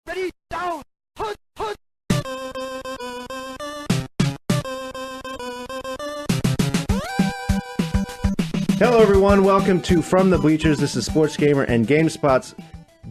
Ready, down, hunt, hunt. Hello, everyone. Welcome to From the Bleachers. This is Sports Gamer and Gamespot's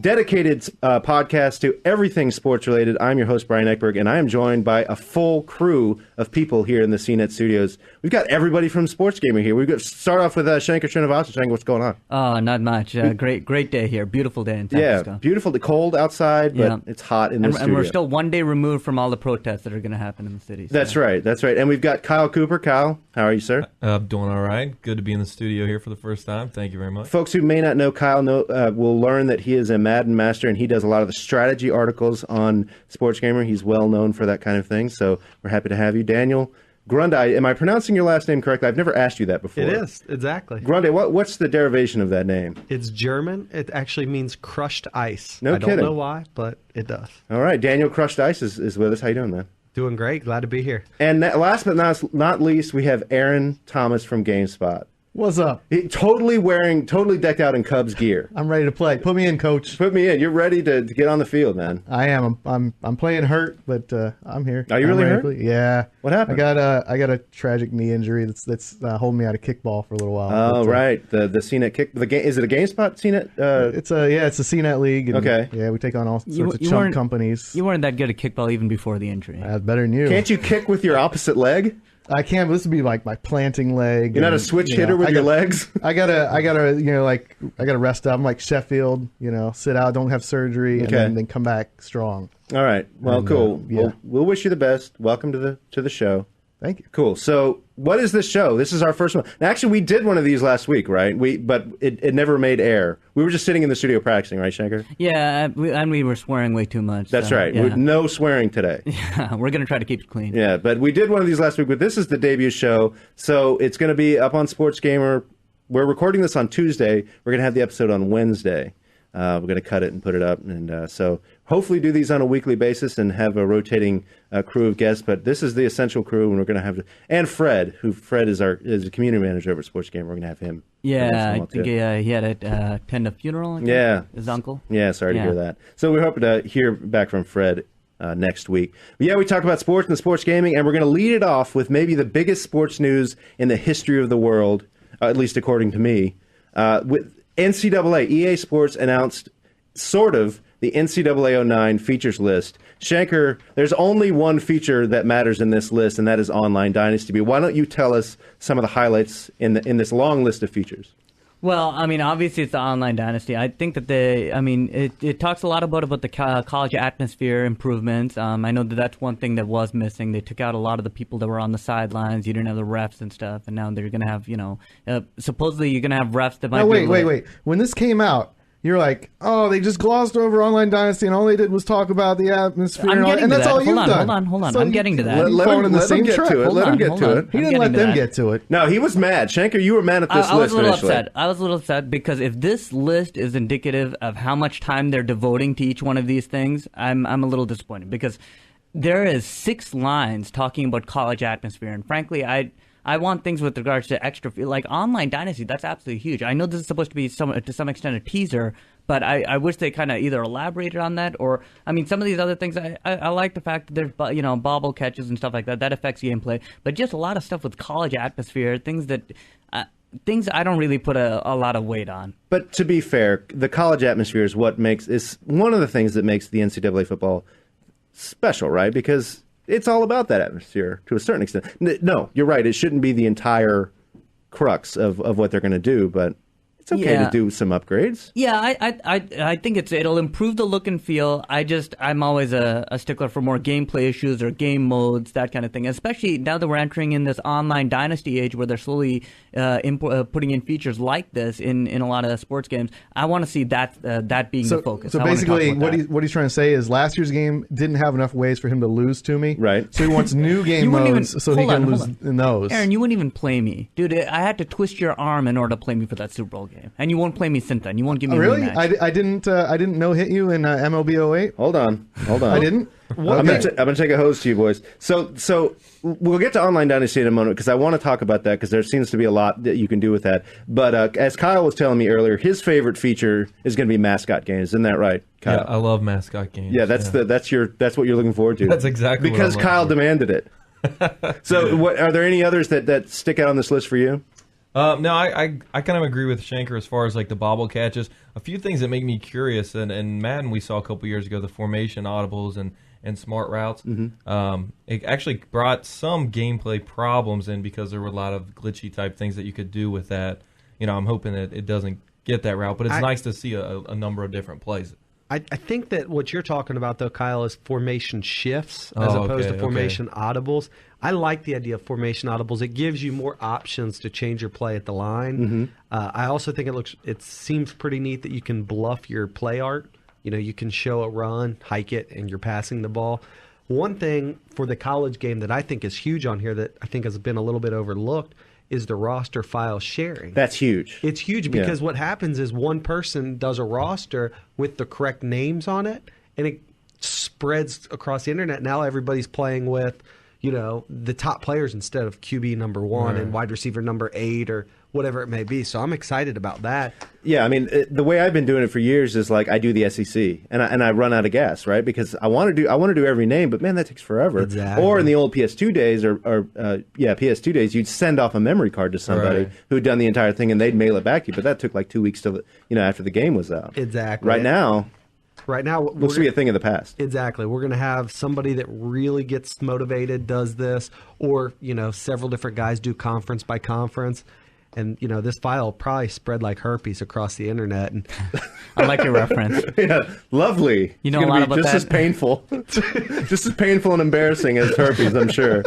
dedicated podcast to everything sports related. I'm your host, Brian Eckberg, and I am joined by a full crew of people here in the CNET studios. We've got everybody from Sports Gamer here. We've got to start off with Shankar Srinivasa. Shankar, what's going on? Oh, not much. Great day here. Beautiful day in San Francisco. Yeah, beautiful. Cold outside, but it's hot in the studio. And we're still one day removed from all the protests that are going to happen in the city. So. That's right. And we've got Kyle Cooper. Kyle, how are you, sir? Doing all right. Good to be in the studio here for the first time. Thank you very much. Folks who may not know Kyle will learn that he is a Madden master, and he does a lot of the strategy articles on Sports Gamer. He's well known for that kind of thing, so we're happy to have you. Daniel Grundy, am I pronouncing your last name correctly? I've never asked you that before. It is, exactly. Grundy, what's the derivation of that name? It's German. It actually means crushed ice. No kidding. I don't know why, but it does. All right, Daniel Crushed Ice is with us. How you doing, man? Doing great. Glad to be here. And last but not least, we have Aaron Thomas from Gamespot. What's up? Totally decked out in Cubs gear. I'm ready to play. Put me in, coach. Put me in. You're ready to get on the field, man. I am. I'm playing hurt, but I'm here. Are you really hurt? Yeah. What happened? I got a tragic knee injury that's holding me out of kickball for a little while. Oh, right. The CNET kick. Is it a GameSpot CNET? It's a CNET league. And, okay. Yeah, we take on all sorts of chump companies. You weren't that good at kickball even before the injury. I was better than you. Can't you kick with your opposite leg? I can't. This would be like my planting leg. You're not a switch hitter with your legs. I gotta rest up. I'm like Sheffield. Sit out, don't have surgery, and then come back strong. All right. Well, cool. We'll wish you the best. Welcome to the show. Thank you. Cool. So, what is this show? This is our first one. Now, actually, we did one of these last week, right? But it never made air. We were just sitting in the studio practicing, right, Shankar? Yeah, and we were swearing way too much. That's right. Yeah. No swearing today. Yeah, we're going to try to keep it clean. Yeah, but we did one of these last week, but this is the debut show, so it's going to be up on Sports Gamer. We're recording this on Tuesday. We're going to have the episode on Wednesday. We're going to cut it and put it up, and so hopefully do these on a weekly basis and have a rotating crew of guests. But this is the essential crew, and we're going to have and Fred is a community manager over at Sports Game. We're going to have him. Yeah, I think he had to attend a funeral. Yeah, his uncle. Yeah, sorry to hear that. So we're hoping to hear back from Fred next week. But yeah, we talk about sports and sports gaming, and we're going to lead it off with maybe the biggest sports news in the history of the world, at least according to me, with NCAA. EA Sports announced the NCAA 09 features list. Shankar, there's only one feature that matters in this list, and that is Online Dynasty. Why don't you tell us some of the highlights in this long list of features? Well, I mean, obviously it's the Online Dynasty. I think that it talks a lot about the college atmosphere improvements. I know that that's one thing that was missing. They took out a lot of the people that were on the sidelines. You didn't have the refs and stuff, and now they're going to have, supposedly you're going to have refs that might wait. When this came out, you're like, oh, they just glossed over Online Dynasty, and all they did was talk about the atmosphere, and that's all you've done. Hold on. So I'm getting to that. Let him get to it. Let him get to it. He didn't let them get to it. No, he was mad. Shankar, you were mad at this list initially. I was a little upset because if this list is indicative of how much time they're devoting to each one of these things, I'm a little disappointed because there is 6 lines talking about college atmosphere, and frankly, I want things with regards to extra, like Online Dynasty. That's absolutely huge. I know this is supposed to be to some extent a teaser, but I wish they kind of either elaborated on that or, I mean, some of these other things. I like the fact that there's bobble catches and stuff like that. That affects gameplay, but just a lot of stuff with college atmosphere, things I don't really put a lot of weight on. But to be fair, the college atmosphere is one of the things that makes the NCAA football special, right? Because it's all about that atmosphere to a certain extent. No, you're right. It shouldn't be the entire crux of what they're going to do, but it's okay to do some upgrades. Yeah, I think it'll improve the look and feel. I'm always a stickler for more gameplay issues or game modes, that kind of thing. Especially now that we're entering in this Online Dynasty age where they're slowly putting in features like this in a lot of sports games. I want to see that being the focus. So basically, what he's trying to say is last year's game didn't have enough ways for him to lose to me. Right. So he wants new game modes so he can lose in those. Aaron, you wouldn't even play me, dude. I had to twist your arm in order to play me for that Super Bowl game. game, and you won't play me since then. You won't give me Oh, a really? rematch. I didn't no hit you in MLB 08. Hold on. I didn't. I'm gonna take a hose to you, boys. So we'll get to Online Dynasty in a moment because I want to talk about that because there seems to be a lot that you can do with that. But as Kyle was telling me earlier, his favorite feature is going to be mascot games. Isn't that right, Kyle? Yeah, I love mascot games. Yeah, that's what you're looking forward to. That's exactly what because I'm Kyle looking demanded it. So, what are there any others that stick out on this list for you? No, I kind of agree with Shanker as far as like the bobble catches. A few things that make me curious, and Madden we saw a couple years ago, the formation audibles and smart routes. It actually brought some gameplay problems in because there were a lot of glitchy type things that you could do with that. I'm hoping that it doesn't get that route, but it's nice to see a number of different plays. I think that what you're talking about, though, Kyle, is formation shifts as opposed to formation audibles. I like the idea of formation audibles. It gives you more options to change your play at the line. I also think it seems pretty neat that you can bluff your play art. You can show a run, hike it, and you're passing the ball. One thing for the college game that I think is huge on here that I think has been a little bit overlooked is the roster file sharing. That's huge. It's huge because what happens is one person does a roster with the correct names on it, and it spreads across the internet. Now everybody's playing with, the top players instead of QB number 1 and wide receiver number 8 or whatever it may be. So I'm excited about that. Yeah, I mean, the way I've been doing it for years is like I do the SEC and I run out of gas, right? Because I want to do every name, but man, that takes forever. Exactly. Or in the old PS2 days, PS2 days, you'd send off a memory card to somebody who'd done the entire thing and they'd mail it back to you. But that took like 2 weeks till after the game was out. Exactly. Right now, looks to be a thing of the past. Exactly. We're going to have somebody that really gets motivated, does this, or several different guys do conference by conference. And, this file will probably spread like herpes across the internet. And I like your reference. Yeah, lovely. You know a lot about just that. as painful. Just as painful and embarrassing as herpes, I'm sure.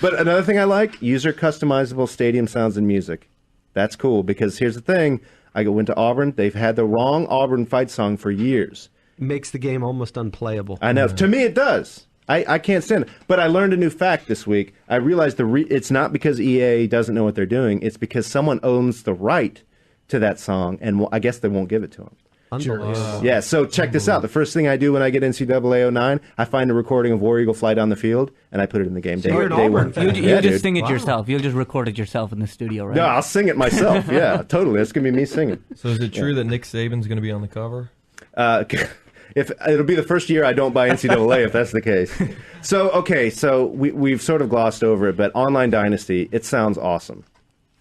But another thing I like, user customizable stadium sounds and music. That's cool because here's the thing. I went to Auburn. They've had the wrong Auburn fight song for years. makes the game almost unplayable. I know. To me, it does. I can't stand it. But I learned a new fact this week. I realized it's not because EA doesn't know what they're doing. It's because someone owns the right to that song, and I guess they won't give it to them. Unbelievable. Yeah, so check this out. The first thing I do when I get NCAA 09, I find a recording of War Eagle Fly Down the Field, and I put it in the game. You're an Auburn fan. You'll just sing it yourself. You'll just record it yourself in the studio, right? No, I'll sing it myself. Yeah, totally. That's going to be me singing. So is it true that Nick Saban's going to be on the cover? If it'll be the first year I don't buy NCAA if that's the case. So we've sort of glossed over it, but Online Dynasty, it sounds awesome.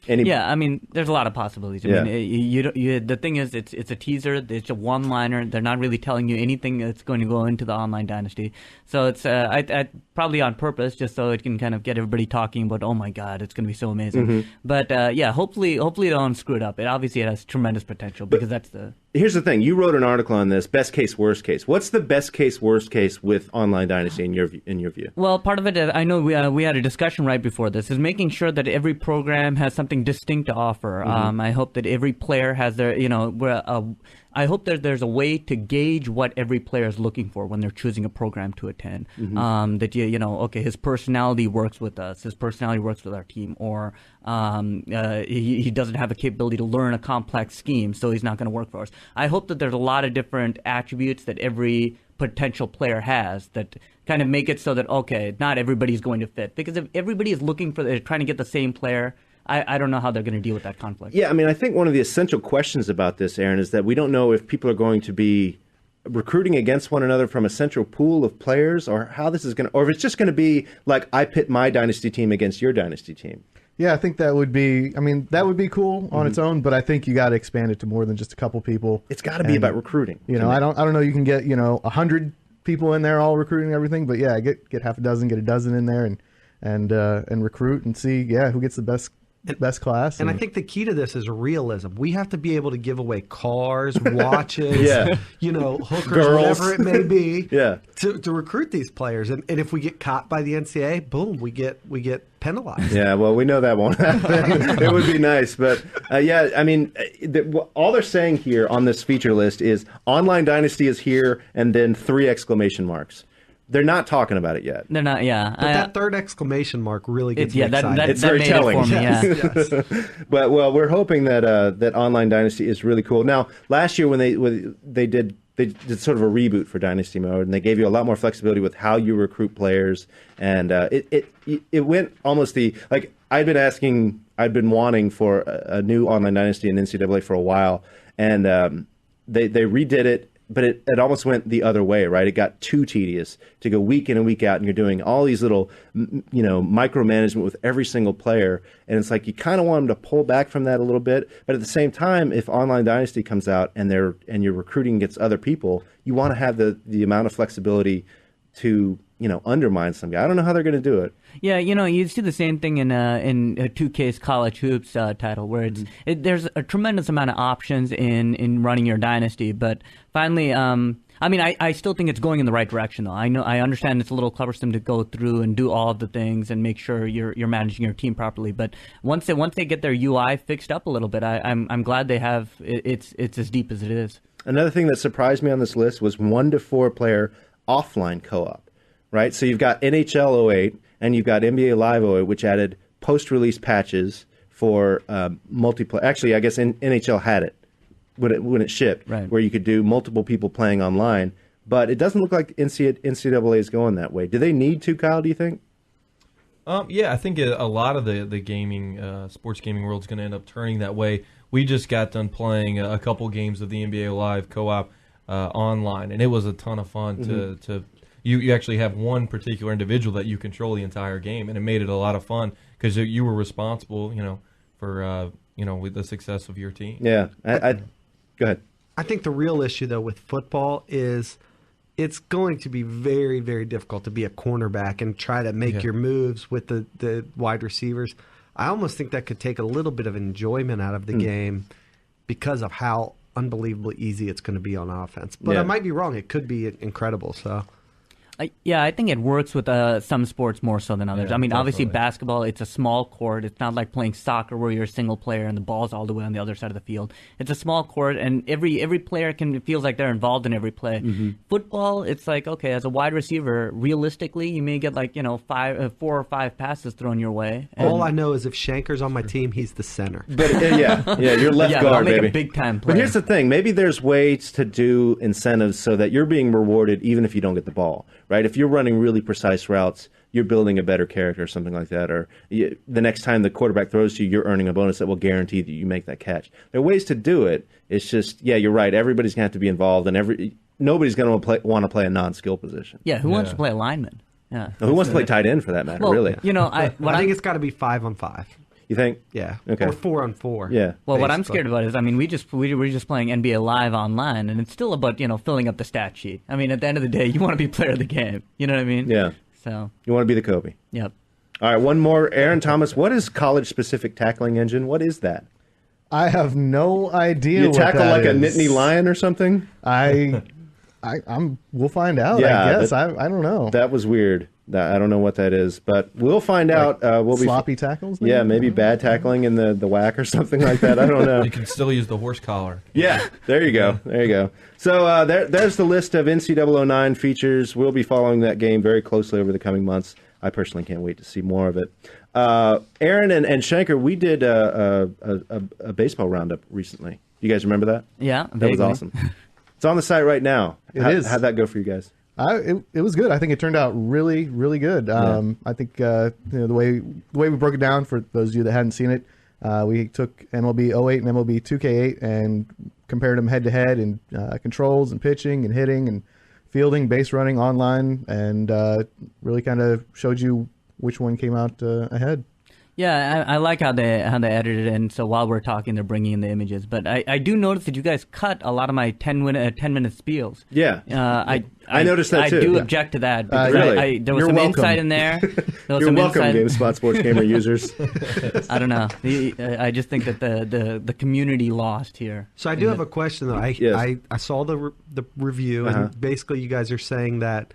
Yeah, I mean, there's a lot of possibilities. I mean, the thing is, it's a teaser. It's a one-liner. They're not really telling you anything that's going to go into the Online Dynasty. So it's I probably on purpose, just so it can kind of get everybody talking about, oh my God, it's going to be so amazing. Mm-hmm. But yeah, hopefully they don't screw it up. It obviously has tremendous potential because that's the. Here's the thing: you wrote an article on this. Best case, worst case. What's the best case, worst case with Online Dynasty in your view? Well, part of it, I know we had a discussion right before this, is making sure that every program has something distinct to offer. Mm-hmm. I hope that every player has their, I hope that there's a way to gauge what every player is looking for when they're choosing a program to attend. Mm-hmm. That okay, his personality works with us, his personality works with our team, or he doesn't have a capability to learn a complex scheme, so he's not going to work for us. I hope that there's a lot of different attributes that every potential player has that kind of make it so that, okay, not everybody's going to fit. Because if everybody is looking for, they're trying to get the same player, I don't know how they're going to deal with that conflict. Yeah, I mean, I think one of the essential questions about this, Aaron, is that we don't know if people are going to be recruiting against one another from a central pool of players, or how this is going to, or if it's just going to be like I pit my dynasty team against your dynasty team. Yeah, I think that would be cool on its own, but I think you got to expand it to more than just a couple people. It's got to be about recruiting. I don't know. You can get 100 people in there all recruiting everything, but yeah, get half a dozen, get a dozen in there, and recruit and see who gets the best class. And I think the key to this is realism. We have to be able to give away cars, watches, hookers, girls, whatever it may be, to recruit these players. And if we get caught by the NCAA, boom, we get penalized. Yeah, well, we know that won't happen. It would be nice, but I mean, all they're saying here on this feature list is Online Dynasty is here, and then 3 exclamation marks. they're not talking about it yet. They're not. Yeah, But that third exclamation mark really gets me excited. It's very telling. It for me, yeah. Yes. But well, we're hoping that that Online Dynasty is really cool. Now, last year when they did sort of a reboot for Dynasty Mode, and they gave you a lot more flexibility with how you recruit players, and it went almost like I'd been wanting for a new Online Dynasty in NCAA for a while, and they redid it. But it almost went the other way, right? It got too tedious to go week in and week out, and you're doing all these little, micromanagement with every single player, and it's like you kind of want them to pull back from that a little bit. But at the same time, if Online Dynasty comes out and your recruiting gets other people, you want to have the amount of flexibility to undermine some guy. I don't know how they're going to do it. Yeah, you see the same thing in 2K's College Hoops title, where there's a tremendous amount of options in running your dynasty. But finally, I still think it's going in the right direction, though. I understand it's a little cumbersome to go through and do all of the things and make sure you're managing your team properly. But once they get their UI fixed up a little bit, I'm glad they have it's as deep as it is. Another thing that surprised me on this list was 1 to 4 player offline co-op. Right, so you've got NHL 08 and you've got NBA Live 08, which added post-release patches for multiplayer. Actually, I guess NHL had it when it shipped, right, where you could do multiple people playing online. But it doesn't look like NCAA is going that way. Do they need to, Kyle? Do you think? Yeah, I think a lot of the gaming, sports gaming world is going to end up turning that way. We just got done playing a couple games of the NBA Live co-op online, and it was a ton of fun to. You actually have one particular individual that you control the entire game, and it made it a lot of fun because you were responsible, for with the success of your team. Yeah, go ahead. I think the real issue though with football is it's going to be very, very difficult to be a cornerback and try to make your moves with the wide receivers. I almost think that could take a little bit of enjoyment out of the game because of how unbelievably easy it's going to be on offense. But I might be wrong. It could be incredible. So. I think it works with some sports more so than others. Yeah, Obviously basketball, it's a small court. It's not like playing soccer where you're a single player and the ball's all the way on the other side of the field. It's a small court, and every player feels like they're involved in every play. Football, it's like, okay, as a wide receiver, realistically, you may get 4 or 5 passes thrown your way. All I know is if Shanker's on my team, he's the center. But you're left guard, I'll make baby. a big time play. But here's the thing: maybe there's ways to do incentives so that you're being rewarded even if you don't get the ball. Right? If you're running really precise routes, you're building a better character or something like that. Or the next time the quarterback throws to you, you're earning a bonus that will guarantee that you make that catch. There are ways to do it. It's just, you're right. Everybody's going to have to be involved, and nobody's going to want to play a non-skill position. Yeah, who wants to play a lineman? Yeah. Who wants to play tight end for that matter, really? I think it's got to be 5-on-5. You think? Yeah. Okay. Or 4-on-4. Yeah. Well, basically. What I'm scared about is, we were just playing NBA Live online, and it's still about, filling up the stat sheet. At the end of the day, you want to be player of the game. You know what I mean? Yeah. So. You want to be the Kobe. Yep. All right, one more. Aaron Thomas, what is college-specific tackling engine? What is that? I have no idea. You tackle like a Nittany Lion or something? We'll find out. I guess. I don't know. That was weird. I don't know what that is, but we'll find out. We'll sloppy tackles? Maybe? Yeah, maybe bad tackling in the whack or something like that. I don't know. You can still use the horse collar. Yeah, there you go. There you go. So there's the list of NCAA 09 features. We'll be following that game very closely over the coming months. I personally can't wait to see more of it. Aaron and Shanker, we did a baseball roundup recently. You guys remember that? Yeah, that was awesome. It's on the site right now. How'd that go for you guys? It was good. I think it turned out really, really good. I think the way we broke it down for those of you that hadn't seen it, we took MLB 08 and MLB 2K8 and compared them head to head in controls and pitching and hitting and fielding, base running, online, and really kind of showed you which one came out ahead. Yeah, I like how they edited it in. So while we're talking, they're bringing in the images. But I do notice that you guys cut a lot of my 10-minute spiels. Yeah, I noticed that too. I do object to that because really? There was some insight in there. You're welcome, Gamespot Sports Gamer users. I don't know. I just think that the community lost here. So I do have a question though. I saw the review, and basically you guys are saying that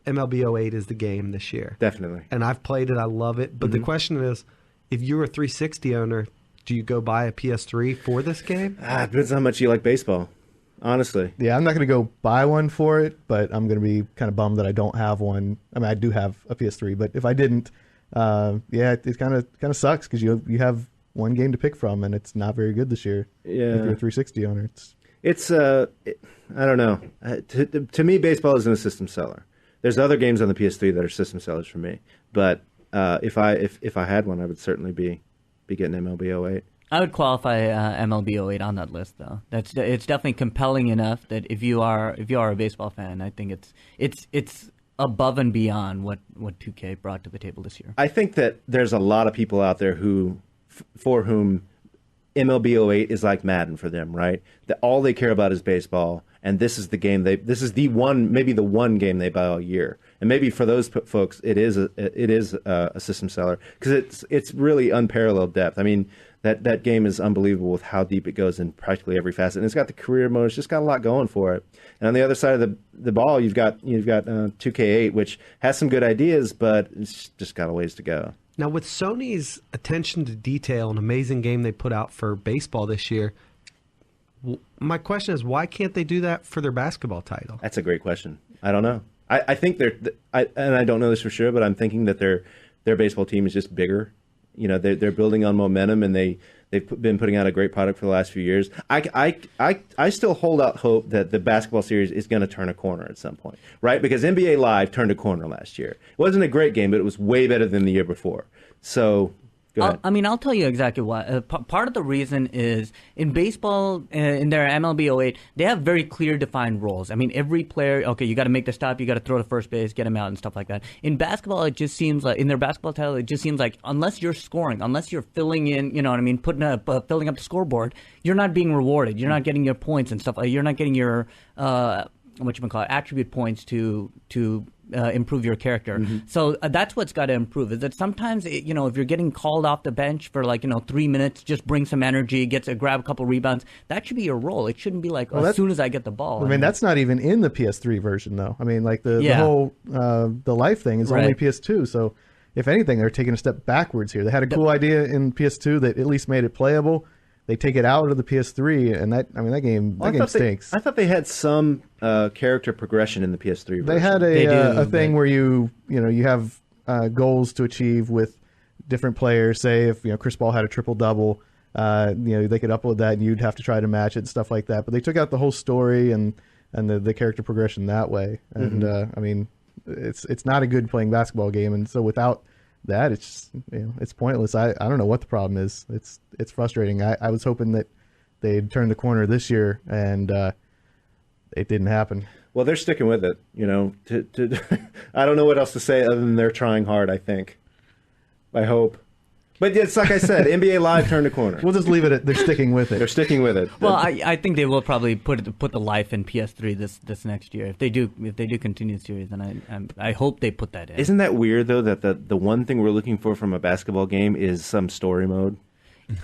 MLB 08 is the game this year. Definitely. And I've played it. I love it. But the question is, if you're a 360 owner, do you go buy a PS3 for this game? It depends on how much you like baseball. honestly. Yeah, I'm not going to go buy one for it, but I'm going to be kind of bummed that I don't have one. I mean, I do have a PS3, but if I didn't, it kind of sucks because you have one game to pick from, and it's not very good this year. Yeah. If you're a 360 owner, I don't know. To me, baseball isn't a system seller. There's other games on the PS3 that are system sellers for me, but if I had one, I would certainly be getting MLB 08. I would qualify MLB 08 on that list, though. It's definitely compelling enough that if you are a baseball fan, I think it's above and beyond what 2K brought to the table this year. I think that there's a lot of people out there for whom MLB 08 is like Madden for them, right? That all they care about is baseball, and this is the game maybe the one game they buy all year. And maybe for those folks, it is a system seller because it's really unparalleled depth. I mean, that game is unbelievable with how deep it goes in practically every facet, and it's got the career mode. It's just got a lot going for it. And on the other side of the ball, you've got 2K8, which has some good ideas, but it's just got a ways to go. Now, with Sony's attention to detail, an amazing game they put out for baseball this year, my question is, why can't they do that for their basketball title? That's a great question. I don't know. I think and I don't know this for sure, but I'm thinking that their baseball team is just bigger. You know, they're building on momentum, and they've been putting out a great product for the last few years. I still hold out hope that the basketball series is going to turn a corner at some point, right? Because NBA Live turned a corner last year. It wasn't a great game, but it was way better than the year before. So go ahead. I'll tell you exactly why. Part of the reason is in baseball, in their MLB 08, they have very clear defined roles. I mean, every player, okay, you got to make the stop, you got to throw to first base, get him out, and stuff like that. In basketball, it just seems like, in their basketball title, it just seems like unless you're scoring, unless you're filling in, you know what I mean, filling up the scoreboard, you're not being rewarded. You're not getting your points and stuff. You're not getting your attribute points to improve your character. Mm-hmm. So that's what's got to improve. Is that sometimes if you're getting called off the bench for 3 minutes, just bring some energy, grab a couple rebounds. That should be your role. It shouldn't be as soon as I get the ball. I mean, that's not even in the PS3 version though. I mean, the whole the life thing is only PS2. So if anything, they're taking a step backwards here. They had a cool idea in PS2 that at least made it playable. They take it out of the PS3, and that game stinks. I thought they had some character progression in the PS3 version. They had a thing where you have goals to achieve with different players. Say if Chris Paul had a triple double, they could upload that, and you'd have to try to match it and stuff like that. But they took out the whole story and the character progression that way. And I mean, it's not a good playing basketball game, and so without that, it's it's pointless. I don't know what the problem is. It's frustrating. I was hoping that they'd turn the corner this year, and it didn't happen. Well, they're sticking with it. I don't know what else to say other than they're trying hard. I hope. But it's like I said, NBA Live turned a corner. We'll just leave it at they're sticking with it. They're sticking with it. Well, I think they will probably put the life in PS3 this next year. If they do continue the series, then I hope they put that in. Isn't that weird though that the one thing we're looking for from a basketball game is some story mode?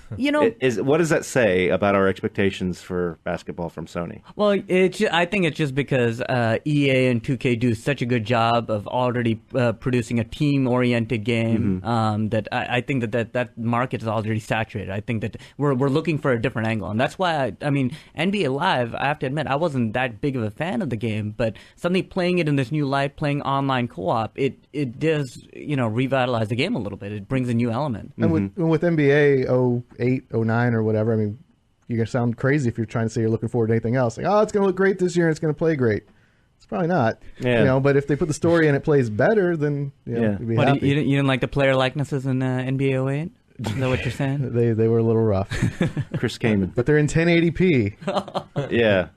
What does that say about our expectations for basketball from Sony? Well, I think it's just because EA and 2K do such a good job of already producing a team-oriented game that I think that market is already saturated. I think that we're looking for a different angle, and that's why I mean NBA Live. I have to admit, I wasn't that big of a fan of the game, but suddenly playing it in this new light, playing online co-op, it does revitalize the game a little bit. It brings a new element. And with NBA 08, 09 or whatever, I mean, you're going to sound crazy if you're trying to say you're looking forward to anything else. Like, oh, it's going to look great this year and it's going to play great. It's probably not. Yeah. But if they put the story and it plays better, then you'd be happy. You didn't like the player likenesses in NBA 08? Is that what you're saying? They were a little rough. Chris Kaman. But they're in 1080p. Yeah.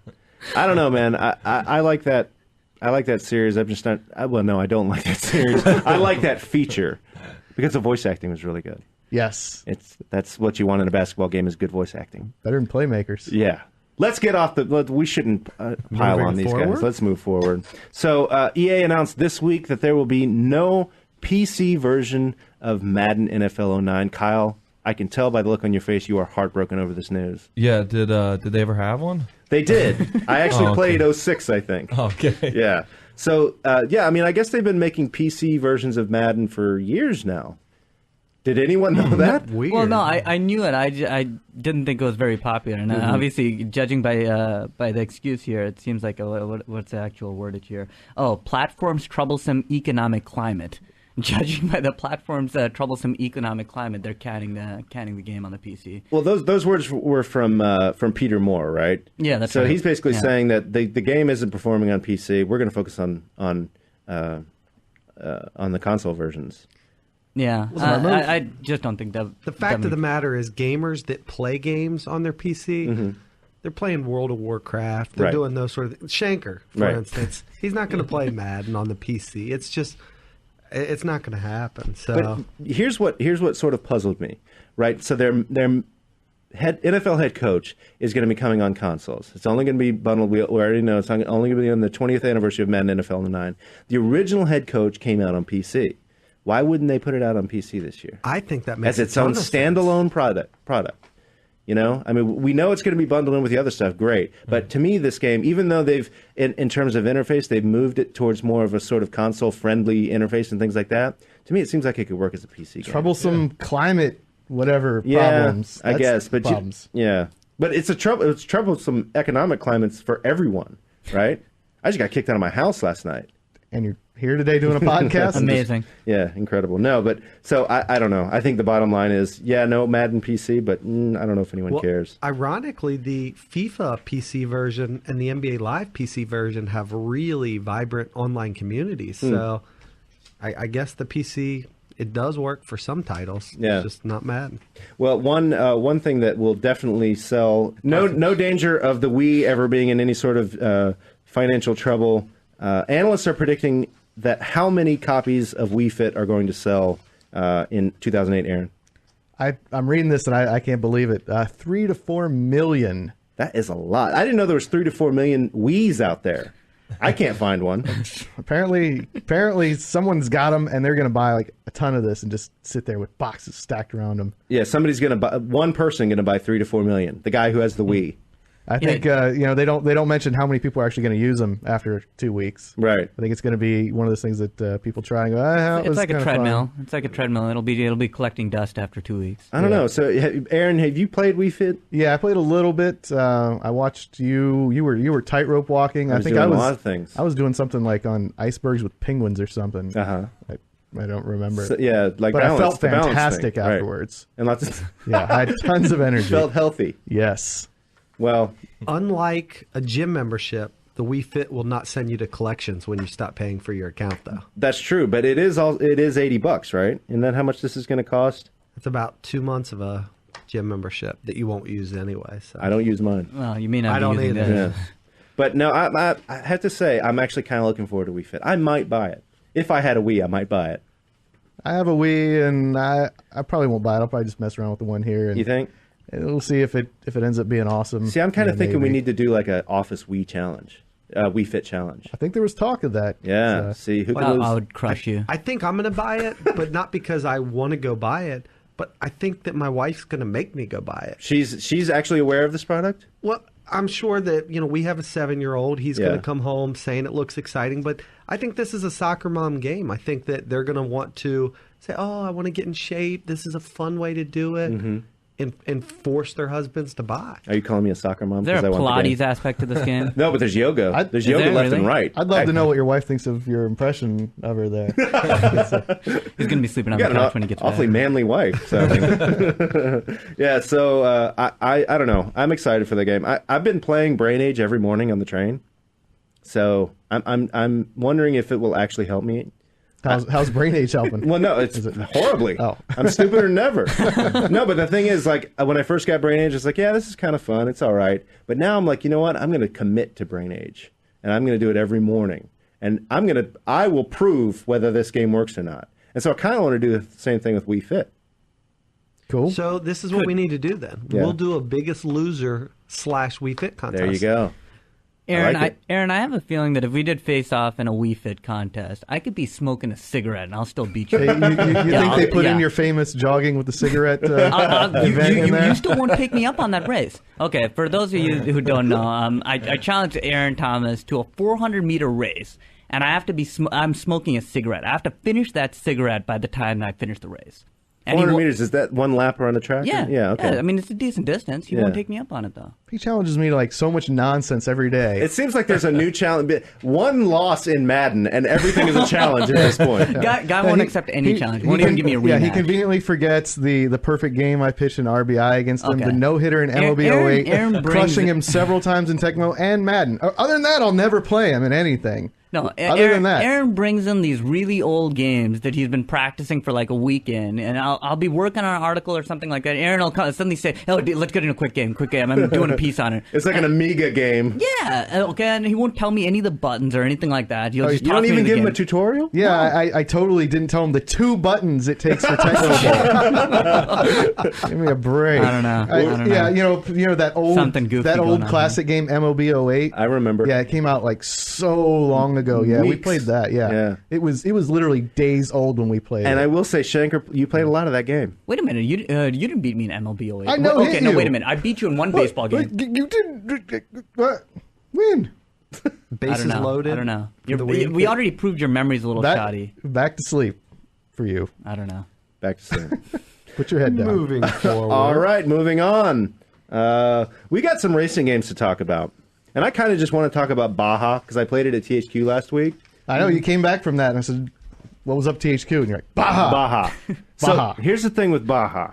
I don't know, man. I like that. I like that series. I'm just not. No, I don't like that series. I like that feature because the voice acting was really good. Yes. That's what you want in a basketball game is good voice acting. Better than playmakers. Yeah. Let's get off we shouldn't pile on these guys. Let's move forward. So EA announced this week that there will be no PC version of Madden NFL 09. Kyle, I can tell by the look on your face you are heartbroken over this news. Yeah, did they ever have one? They did. I actually played 06, I think. Okay. Yeah. So, I mean, I guess they've been making PC versions of Madden for years now. Did anyone know that? Weird. Well, no, I knew it. I didn't think it was very popular. And obviously, judging by the excuse here, it seems like what's the actual wordage here? Oh, platform's troublesome economic climate. Judging by the platform's troublesome economic climate, they're canning the game on the PC. Well, those words were from Peter Moore, right? Yeah, that's so right. he's basically saying that the game isn't performing on PC. We're going to focus on the console versions. Yeah, I just don't think that. The fact of the matter is, gamers that play games on their PC, they're playing World of Warcraft. They're doing those sort of things. Shanker, for instance, he's not going to play Madden on the PC. It's not going to happen. So but here's what sort of puzzled me, right? So their NFL head coach is going to be coming on consoles. It's only going to be bundled. We already know it's only going to be on the 20th anniversary of Madden NFL 9. The original head coach came out on PC. Why wouldn't they put it out on PC this year? I think that makes as its own standalone product. You know, I mean, we know it's going to be bundled in with the other stuff. Great, but to me, this game, even though they've, in terms of interface, they've moved it towards more of a sort of console-friendly interface and things like that. To me, it seems like it could work as a PC game. Troublesome climate, whatever problems. I guess, but problems. But it's troublesome economic climates for everyone, right? I just got kicked out of my house last night. And you're here today doing a podcast? Amazing. Yeah, incredible. No, but so I don't know. I think the bottom line is, no Madden PC, but I don't know if anyone cares. Ironically, the FIFA PC version and the NBA Live PC version have really vibrant online communities. So I guess the PC, it does work for some titles. Yeah. It's just not Madden. Well, one thing that will definitely sell, no danger of the Wii ever being in any sort of financial trouble. Analysts are predicting that how many copies of Wii Fit are going to sell in 2008, Aaron? I'm reading this and I can't believe it. 3 to 4 million. That is a lot. I didn't know there was 3 to 4 million Wiis out there. I can't find one. Apparently someone's got them and they're going to buy like a ton of this and just sit there with boxes stacked around them. Yeah, somebody's going to buy, one person going to buy 3 to 4 million. The guy who has the Wii. I think they don't mention how many people are actually going to use them after 2 weeks. Right. I think it's going to be one of those things that people try and go. It's like a treadmill. It's like a treadmill. It'll be collecting dust after 2 weeks. I don't know. So, Aaron, have you played Wii Fit? Yeah, I played a little bit. I watched you. You were tightrope walking. I think I was doing a lot of things. I was doing something like on icebergs with penguins or something. I don't remember. So, yeah, like but balance, I felt fantastic thing. afterwards. Right. And lots of I had tons of energy. Felt healthy. Yes. Well, unlike a gym membership, the Wii Fit will not send you to collections when you stop paying for your account, though. That's true, but it is $80, right? Isn't that how much this is going to cost? It's about 2 months of a gym membership that you won't use anyway. So. I don't use mine. Well, you may not. I don't be using either. that. Yeah. But no, I have to say, I'm actually kind of looking forward to Wii Fit. I might buy it. If I had a Wii, I might buy it. I have a Wii, and I probably won't buy it. I'll probably just mess around with the one here. And you think? We'll see if it ends up being awesome. See, I'm kind of thinking maybe. we need to do like an Office Wii challenge, Wii Fit challenge. I think there was talk of that. Yeah. See, who Well, can I lose? would crush you. I think I'm going to buy it, but not because I want to go buy it, but I think that my wife's going to make me go buy it. She's actually aware of this product? Well, I'm sure that, we have a 7-year-old. He's going to come home saying it looks exciting, but I think this is a soccer mom game. I think that they're going to want to say, oh, I want to get in shape. This is a fun way to do it. Mm-hmm. And force their husbands to buy. Are you calling me a soccer mom? Is there a 'Cause I want the Pilates game? aspect to this game? No, but there's yoga. There's yoga there left and really? right. I'd love to know what your wife thinks of your impression of her there. He's going to be sleeping on You the got couch an when he gets awfully back. manly wife. So. Yeah, so I don't know. I'm excited for the game. I've been playing Brain Age every morning on the train, so I'm wondering if it will actually help me. How's Brain Age helping? Well, no, it's horribly. Oh. I'm stupider than ever. No, but the thing is, like, when I first got Brain Age, it's like, yeah, this is kind of fun. It's all right. But now I'm like, you know what? I'm going to commit to Brain Age, and I'm going to do it every morning. And I will prove whether this game works or not. And so I kind of want to do the same thing with Wii Fit. Cool. So this is what we need to do then. Yeah. We'll do a Biggest Loser / Wii Fit contest. There you go. Aaron, I like it. Aaron, I have a feeling that if we did face off in a Wii Fit contest, I could be smoking a cigarette and I'll still beat you. Hey, you think they put in yeah. your famous jogging with the cigarette event in there? You still won't pick me up on that race. Okay, for those of you who don't know, I challenged Aaron Thomas to a 400-meter race, and I have to be. I'm smoking a cigarette. I have to finish that cigarette by the time I finish the race. 400 meters, is that one lap around the track? Yeah. Yeah, okay. Yeah, I mean, it's a decent distance. He won't take me up on it, though. He challenges me to like so much nonsense every day. It seems like there's a new challenge. One loss in Madden, and everything is a challenge at this point. Guy won't accept any challenge. Won't even give me a rematch. Yeah, he conveniently forgets the perfect game I pitched in RBI against him, the no-hitter in MLB 08, crushing him several times in Tecmo and Madden. Other than that, I'll never play him in anything. No, other than that, Aaron brings in these really old games that he's been practicing for like a weekend, and I'll be working on an article or something like that. Aaron will suddenly say, "Oh, let's get in a quick game. I'm doing a piece on it." It's like an Amiga game. Yeah, okay, and he won't tell me any of the buttons or anything like that. He'll just you don't even give him a tutorial? Yeah, no. I totally didn't tell him the 2 buttons it takes for Tecmo. Give me a break. I don't know. Yeah, you know that old classic game MLB 08. I remember. Yeah, it came out like so long ago. Yeah, we played that. Yeah. It was literally days old when we played. And it. I will say, Shanker, you played a lot of that game. Wait a minute, you didn't beat me in MLB 08. I know. Okay, no, wait a minute. I beat you in one baseball game. You didn't win. Bases loaded. I don't know. We already proved your memory's a little shoddy. Back to sleep for you. I don't know. Back to sleep. Put your head down. Moving forward. All right, moving on. We got some racing games to talk about. And I kind of just want to talk about Baja, because I played it at THQ last week. I know, you came back from that, and I said, what was up THQ? And you're like, Baja! Baja. Baja. So here's the thing with Baja.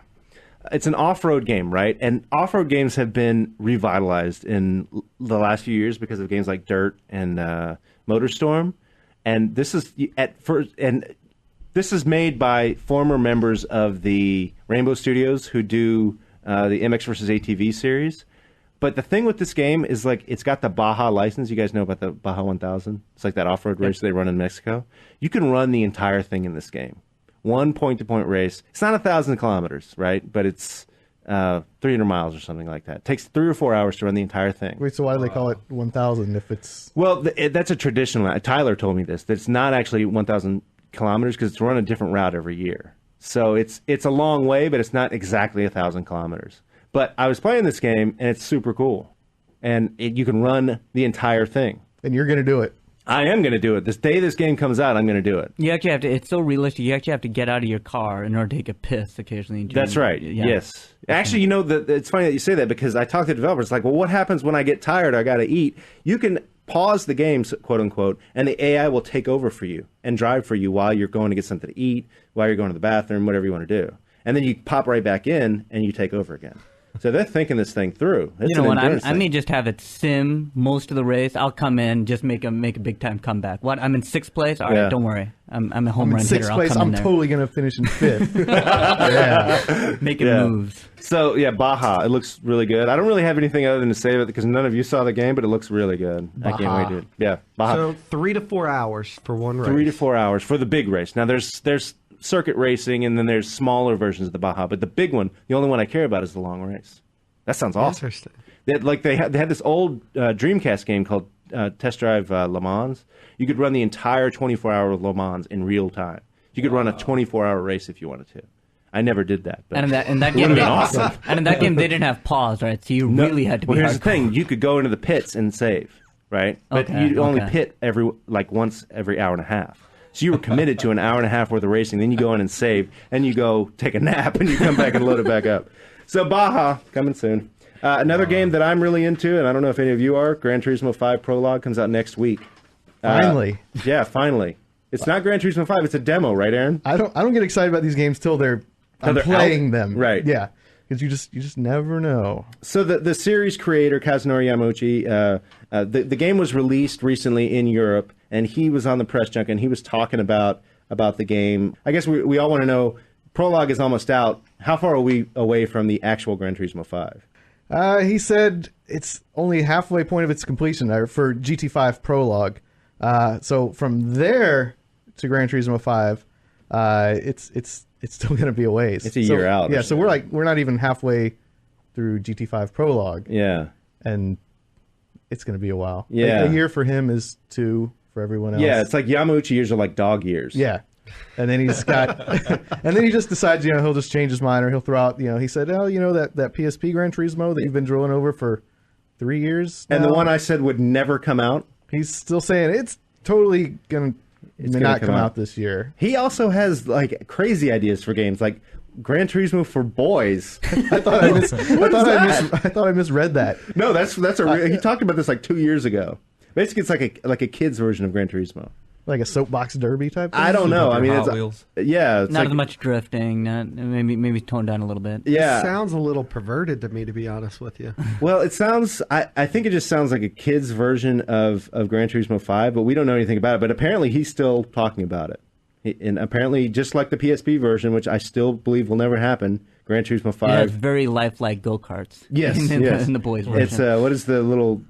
It's an off-road game, right? And off-road games have been revitalized in the last few years because of games like Dirt and MotorStorm. And this is this is made by former members of the Rainbow Studios who do the MX vs. ATV series. But the thing with this game is, like, it's got the Baja license. You guys know about the Baja 1000? It's like that off-road race they run in Mexico. You can run the entire thing in this game. One point-to-point race. It's not 1,000 kilometers, right? But it's 300 miles or something like that. It takes 3 or 4 hours to run the entire thing. Wait, so why do they call it 1,000 if it's... Well, that's a traditional... Tyler told me this. That it's not actually 1,000 kilometers because it's run a different route every year. So it's a long way, but it's not exactly 1,000 kilometers. But I was playing this game, and it's super cool. And you can run the entire thing. And you're going to do it. I am going to do it. This day this game comes out, I'm going to do it. You actually have to. It's so realistic. You actually have to get out of your car in order to take a piss occasionally. That's right. Yeah. Yes. Actually, it's funny that you say that because I talk to developers like, well, what happens when I get tired? I got to eat. You can pause the game, quote unquote, and the AI will take over for you and drive for you while you're going to get something to eat, while you're going to the bathroom, whatever you want to do. And then you pop right back in and you take over again. So they're thinking this thing through. It's I may just have it sim most of the race. I'll come in, just make a big time comeback. What? I'm in 6th place. All right, don't worry. I'm a home run hitter. I'll come in there. I'm totally gonna finish in 5th. Yeah, making moves. So yeah, Baja. It looks really good. I don't really have anything other than to say about it because none of you saw the game, but it looks really good. Baja. I can't wait to. Yeah, Baja. So 3 to 4 hours for one race. 3 to 4 hours for the big race. Now there's circuit racing and then there's smaller versions of the Baja, but the big one, the only one I care about is the long race. That sounds awesome. Interesting. They had this old Dreamcast game called Test Drive Le Mans. You could run the entire 24-hour Le Mans in real time. You could run a 24-hour race if you wanted to. I never did that. But and in that game, awesome. And in that game, they didn't have pause, right? So you really had to be. Well, here's the thing: you could go into the pits and save, right? But you only pit once every hour and a half. So you were committed to an hour and a half worth of racing. Then you go in and save, and you go take a nap, and you come back and load it back up. So Baja, coming soon. Another game that I'm really into, and I don't know if any of you are, Gran Turismo 5 Prologue comes out next week. Finally. Yeah, finally. It's not Gran Turismo 5, it's a demo, right, Aaron? I don't get excited about these games till I'm playing them. Right. Yeah. Because you just never know. So the series creator, Kazunori Yamauchi, the game was released recently in Europe, and he was on the press junket, and he was talking about the game. I guess we all want to know, Prologue is almost out. How far are we away from the actual Gran Turismo 5? He said it's only halfway point of its completion for GT5 Prologue. So from there to Gran Turismo 5, it's still going to be a ways. It's a year out. Yeah, so we're not even halfway through GT5 Prologue. Yeah, and it's going to be a while. Yeah, a year for him is 2 for everyone else. Yeah, it's like Yamauchi years are like dog years. Yeah. And then he's got, and then he just decides, he'll just change his mind, or he'll throw out, he said, that PSP Gran Turismo that you've been drilling over for 3 years now, and the one I said would never come out. He's still saying it's totally gonna not come out this year. He also has like crazy ideas for games. Like Gran Turismo for boys. I thought I misread that. No, he talked about this like 2 years ago. Basically, it's like a kid's version of Gran Turismo. Like a soapbox derby type thing? I don't know. I mean, Hot Wheels. Yeah, it's Not like, as much drifting. Maybe toned down a little bit. yeah. It sounds a little perverted to me, to be honest with you. Well, it sounds. I think it just sounds like a kid's version of Gran Turismo 5, but we don't know anything about it. But apparently, he's still talking about it. And apparently, just like the PSP version, which I still believe will never happen, Gran Turismo 5. It has very lifelike go-karts. Yes, in the boys version. It's what is the little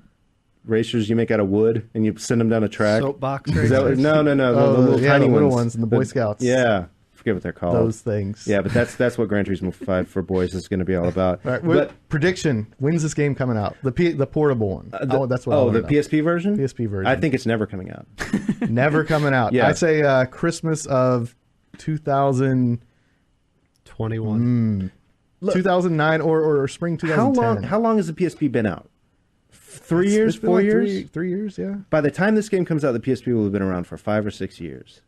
racers you make out of wood and you send them down a track? Soapbox Is that racers? no, the little tiny the little ones. ones in the Boy Scouts. Yeah, forget what they're called. Those things. Yeah, but that's what Gran Turismo 5 for boys is going to be all about. All right, but prediction: when's this game coming out? The portable one. That's what. I wanna the know. PSP version. PSP version. I think it's never coming out. Never coming out. Yeah. I'd say Christmas of 2000. 21. 2009 or spring 2010. How long has the PSP been out? 3 years, It's been 4 like years. 3 years, yeah. By the time this game comes out, the PSP will have been around for 5 or 6 years.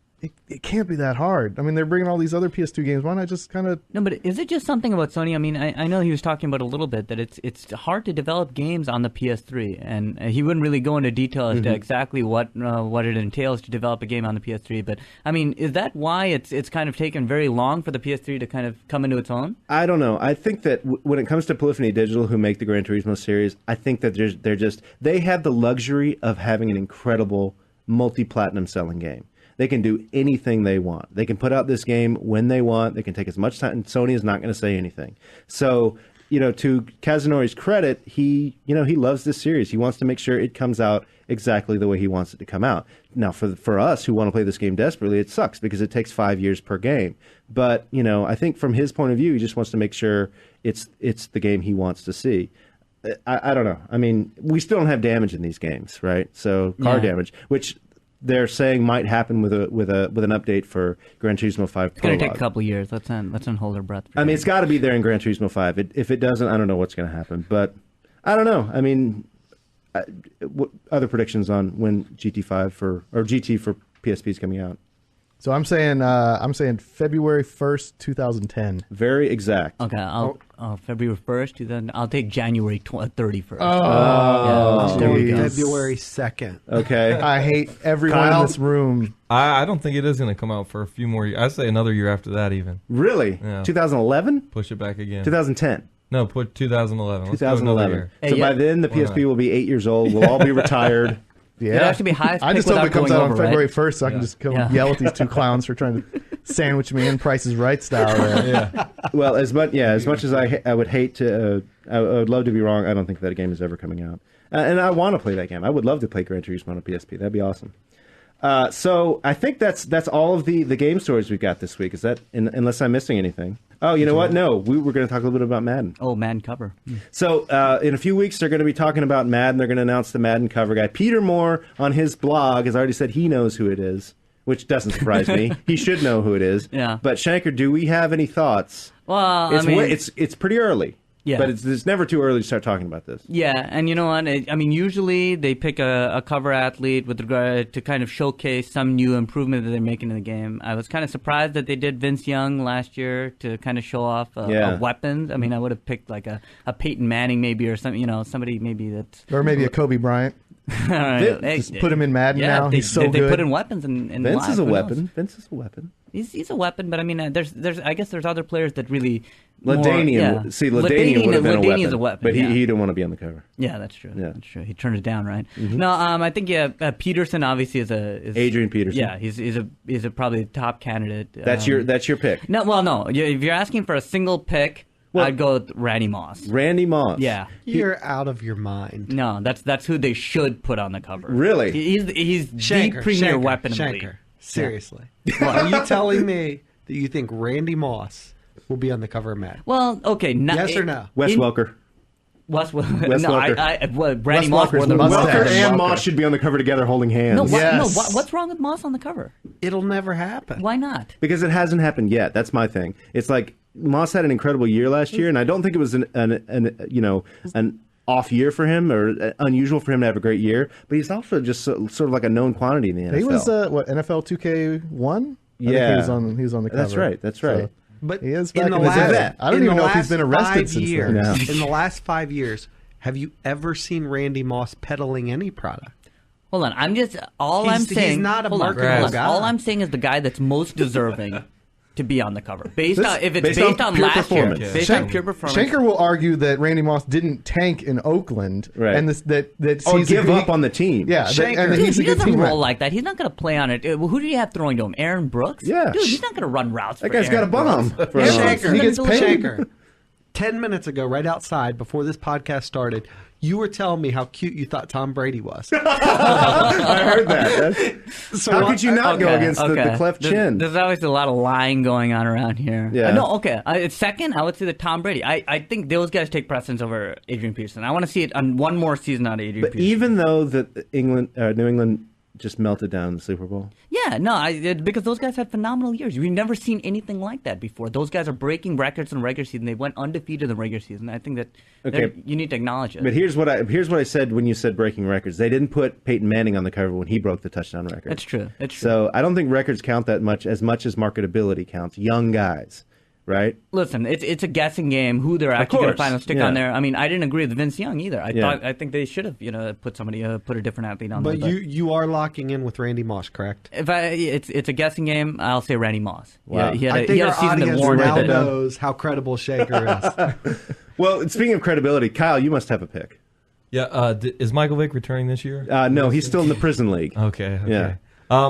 It can't be that hard. I mean, they're bringing all these other PS2 games. Why not just kind of... No, but is it just something about Sony? I mean, I know he was talking about a little bit that it's hard to develop games on the PS3, and he wouldn't really go into detail as to exactly what it entails to develop a game on the PS3. But I mean, is that why it's kind of taken very long for the PS3 to kind of come into its own? I don't know. I think that when it comes to Polyphony Digital, who make the Gran Turismo series, I think that they have the luxury of having an incredible multi-platinum selling game. They can do anything they want. They can put out this game when they want. They can take as much time. And Sony is not going to say anything. So, to Kazunori's credit, he loves this series. He wants to make sure it comes out exactly the way he wants it to come out. Now, for us who want to play this game desperately, it sucks because it takes 5 years per game. But, I think from his point of view, he just wants to make sure it's the game he wants to see. I don't know. I mean, we still don't have damage in these games, right? So car damage, which they're saying might happen with an update for Gran Turismo 5 It's going Prologue. to take a couple of years. Let's not hold our breath. I mean, it's got to be there in Gran Turismo 5. If it doesn't, I don't know what's going to happen. But I don't know. I mean, what other predictions on when GT for PSP is coming out? So I'm saying February 1st, 2010. Very exact. Okay, February 1st, then I'll take January 31st. Oh, there we go. February 2nd. Okay. I hate everyone in this room. I don't think it is going to come out for a few more years. I'd say another year after that even. Really? Yeah. 2011? Push it back again. 2010? No, put 2011. Let's go another 2011. year. So Hey, by then, the PSP will be 8 years old. We'll all be retired. Yeah. It has to be highest I pick just hope it without comes going out on over, February right? 1st so I can just come Yeah. yell at these two clowns for trying to sandwich me in Price is Right style. Yeah. Well, as much as I would hate to, I would love to be wrong. I don't think that game is ever coming out, and I want to play that game. I would love to play Gran Turismo on a PSP. That'd be awesome. So I think that's all of the game stories we've got this week. Is that unless I'm missing anything? Oh, you know what? No, we were going to talk a little bit about Madden. Oh, Madden cover. So in a few weeks, they're going to be talking about Madden. They're going to announce the Madden cover guy. Peter Moore on his blog has already said he knows who it is, which doesn't surprise me. He should know who it is. Yeah. But Shanker, do we have any thoughts? Well, It's pretty early. Yeah. But it's never too early to start talking about this. Yeah, and you know what? I mean, usually they pick a cover athlete with regard to kind of showcase some new improvement that they're making in the game. I was kind of surprised that they did Vince Young last year to kind of show off weapons. I mean, I would have picked like a Peyton Manning maybe or something, somebody maybe that's... Or maybe a Kobe Bryant. Just put him in Madden now. He's so they good. put in weapons in Vince live. is a Who knows? weapon. Vince is a weapon. He's a weapon, but I mean, there's I guess there's other players that really... LaDainian would have been LaDainian's a weapon, but yeah. he didn't want to be on the cover. Yeah, that's true. Yeah. That's true. He turned it down, right? No, I think Peterson obviously is Adrian Peterson. Yeah, he's a probably top candidate. That's your pick. No, well, no. If you're asking for a single pick, I'd go with Randy Moss. Randy Moss. Yeah. You're out of your mind. No, that's who they should put on the cover. Really? He's the premier weapon in the league. Seriously. Are you telling me that you think Randy Moss will be on the cover of Madden? Well, okay. Yes or no? Wes Welker. Wes Wes no, Welker. Randy Wes Moss Welker's wore the mustache. Welker and Welker. Moss should be on the cover together holding hands. No, Yes. what's wrong with Moss on the cover? It'll never happen. Why not? Because it hasn't happened yet. That's my thing. It's like Moss had an incredible year last year, and I don't think it was an off year for him or unusual for him to have a great year. But he's also just sort of like a known quantity in the NFL. He was NFL 2K1. Yeah. He was on the cover. That's right. So, But He is in back the in his last, day. I don't in even the know if he's last been arrested 5 since years, then. No. In the last 5 years, have you ever seen Randy Moss peddling any product? Hold on, I'm He's saying not a hold on, marketable hold on. guy. All I'm saying is the guy that's most deserving to be on the cover. If it's based based on on pure last year, performance. based on pure performance. Shanker will argue that Randy Moss didn't tank in Oakland, Right. and that Or he's give up on the team. Yeah, Shanker. and Dude, he's he a good doesn't teammate. roll like that. He's not going to play on it. Who did he have throwing to him? Aaron Brooks? Yeah. Dude, he's not going to run routes That for guy's got a Aaron bomb. Brooks. For Aaron a- Brooks He is gets gonna paid. Shanker, 10 minutes ago, right outside, before this podcast started, you were telling me how cute you thought Tom Brady was. I heard that. So How could you not go against the cleft chin? There's obviously a lot of lying going on around here. Yeah. No, okay. Second, I would say the Tom Brady. I think those guys take precedence over Adrian Peterson. I want to see it on one more season out of Adrian But Peterson. even though New England just melted down in the Super Bowl. Yeah, no, because those guys had phenomenal years. We've never seen anything like that before. Those guys are breaking records in the regular season. They went undefeated in the regular season. I think that you need to acknowledge it. But here's what I said when you said breaking records. They didn't put Peyton Manning on the cover when he broke the touchdown record. That's true. That's true. So I don't think records count that much as marketability counts. Young guys, right? Listen, it's a guessing game who they're actually going to course, finally stick yeah. on there. I mean, I didn't agree with Vince Young either. Yeah. I think they should have put a different athlete on But there. you are locking in with Randy Moss, correct? It's a guessing game. I'll say Randy Moss. Wow. He had I a think our season that audience warranted now it. knows how credible Shanker is. Well, speaking of credibility, Kyle, you must have a pick. Yeah, is Michael Vick returning this year? No, he's still in the prison league. Okay. Yeah.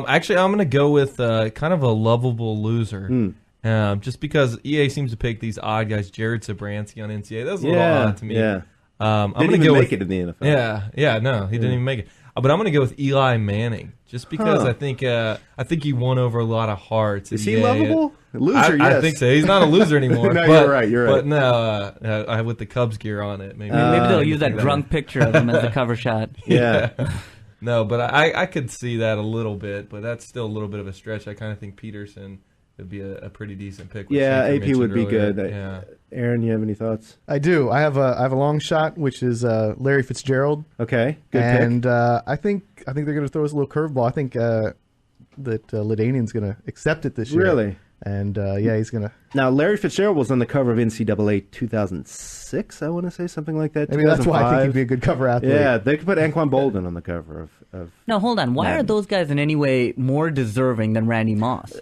Actually, I'm going to go with kind of a lovable loser. Just because EA seems to pick these odd guys. Jared Sabransky on NCAA. That's a little odd to me. Yeah. I'm Didn't going to even go make with, it in the NFL. Yeah, no, he didn't even make it. But I'm going to go with Eli Manning, just because Huh. I think he won over a lot of hearts. Is at he EA. lovable? Loser, yes. I think so. He's not a loser anymore. No, but, you're right. But no, with the Cubs gear on it, maybe. Maybe they'll you use that think drunk picture of him as the cover shot. Yeah. No, but I could see that a little bit, but that's still a little bit of a stretch. I kind of think Peterson would be a pretty decent pick. Yeah, Shanker AP would be mentioned good. earlier. Aaron, you have any thoughts? I do. I have a long shot, which is Larry Fitzgerald, Okay, good and pick. I think they're going to throw us a little curveball. I think that Ladanian's going to accept it this year. Really? And he's going to. Now, Larry Fitzgerald was on the cover of NCAA 2006, I want to say, something like that. Maybe that's why I think 2005. he'd be a good cover athlete. Yeah, they could put Anquan Bolden on the cover of No, hold on. Why are Madden. those guys in any way more deserving than Randy Moss?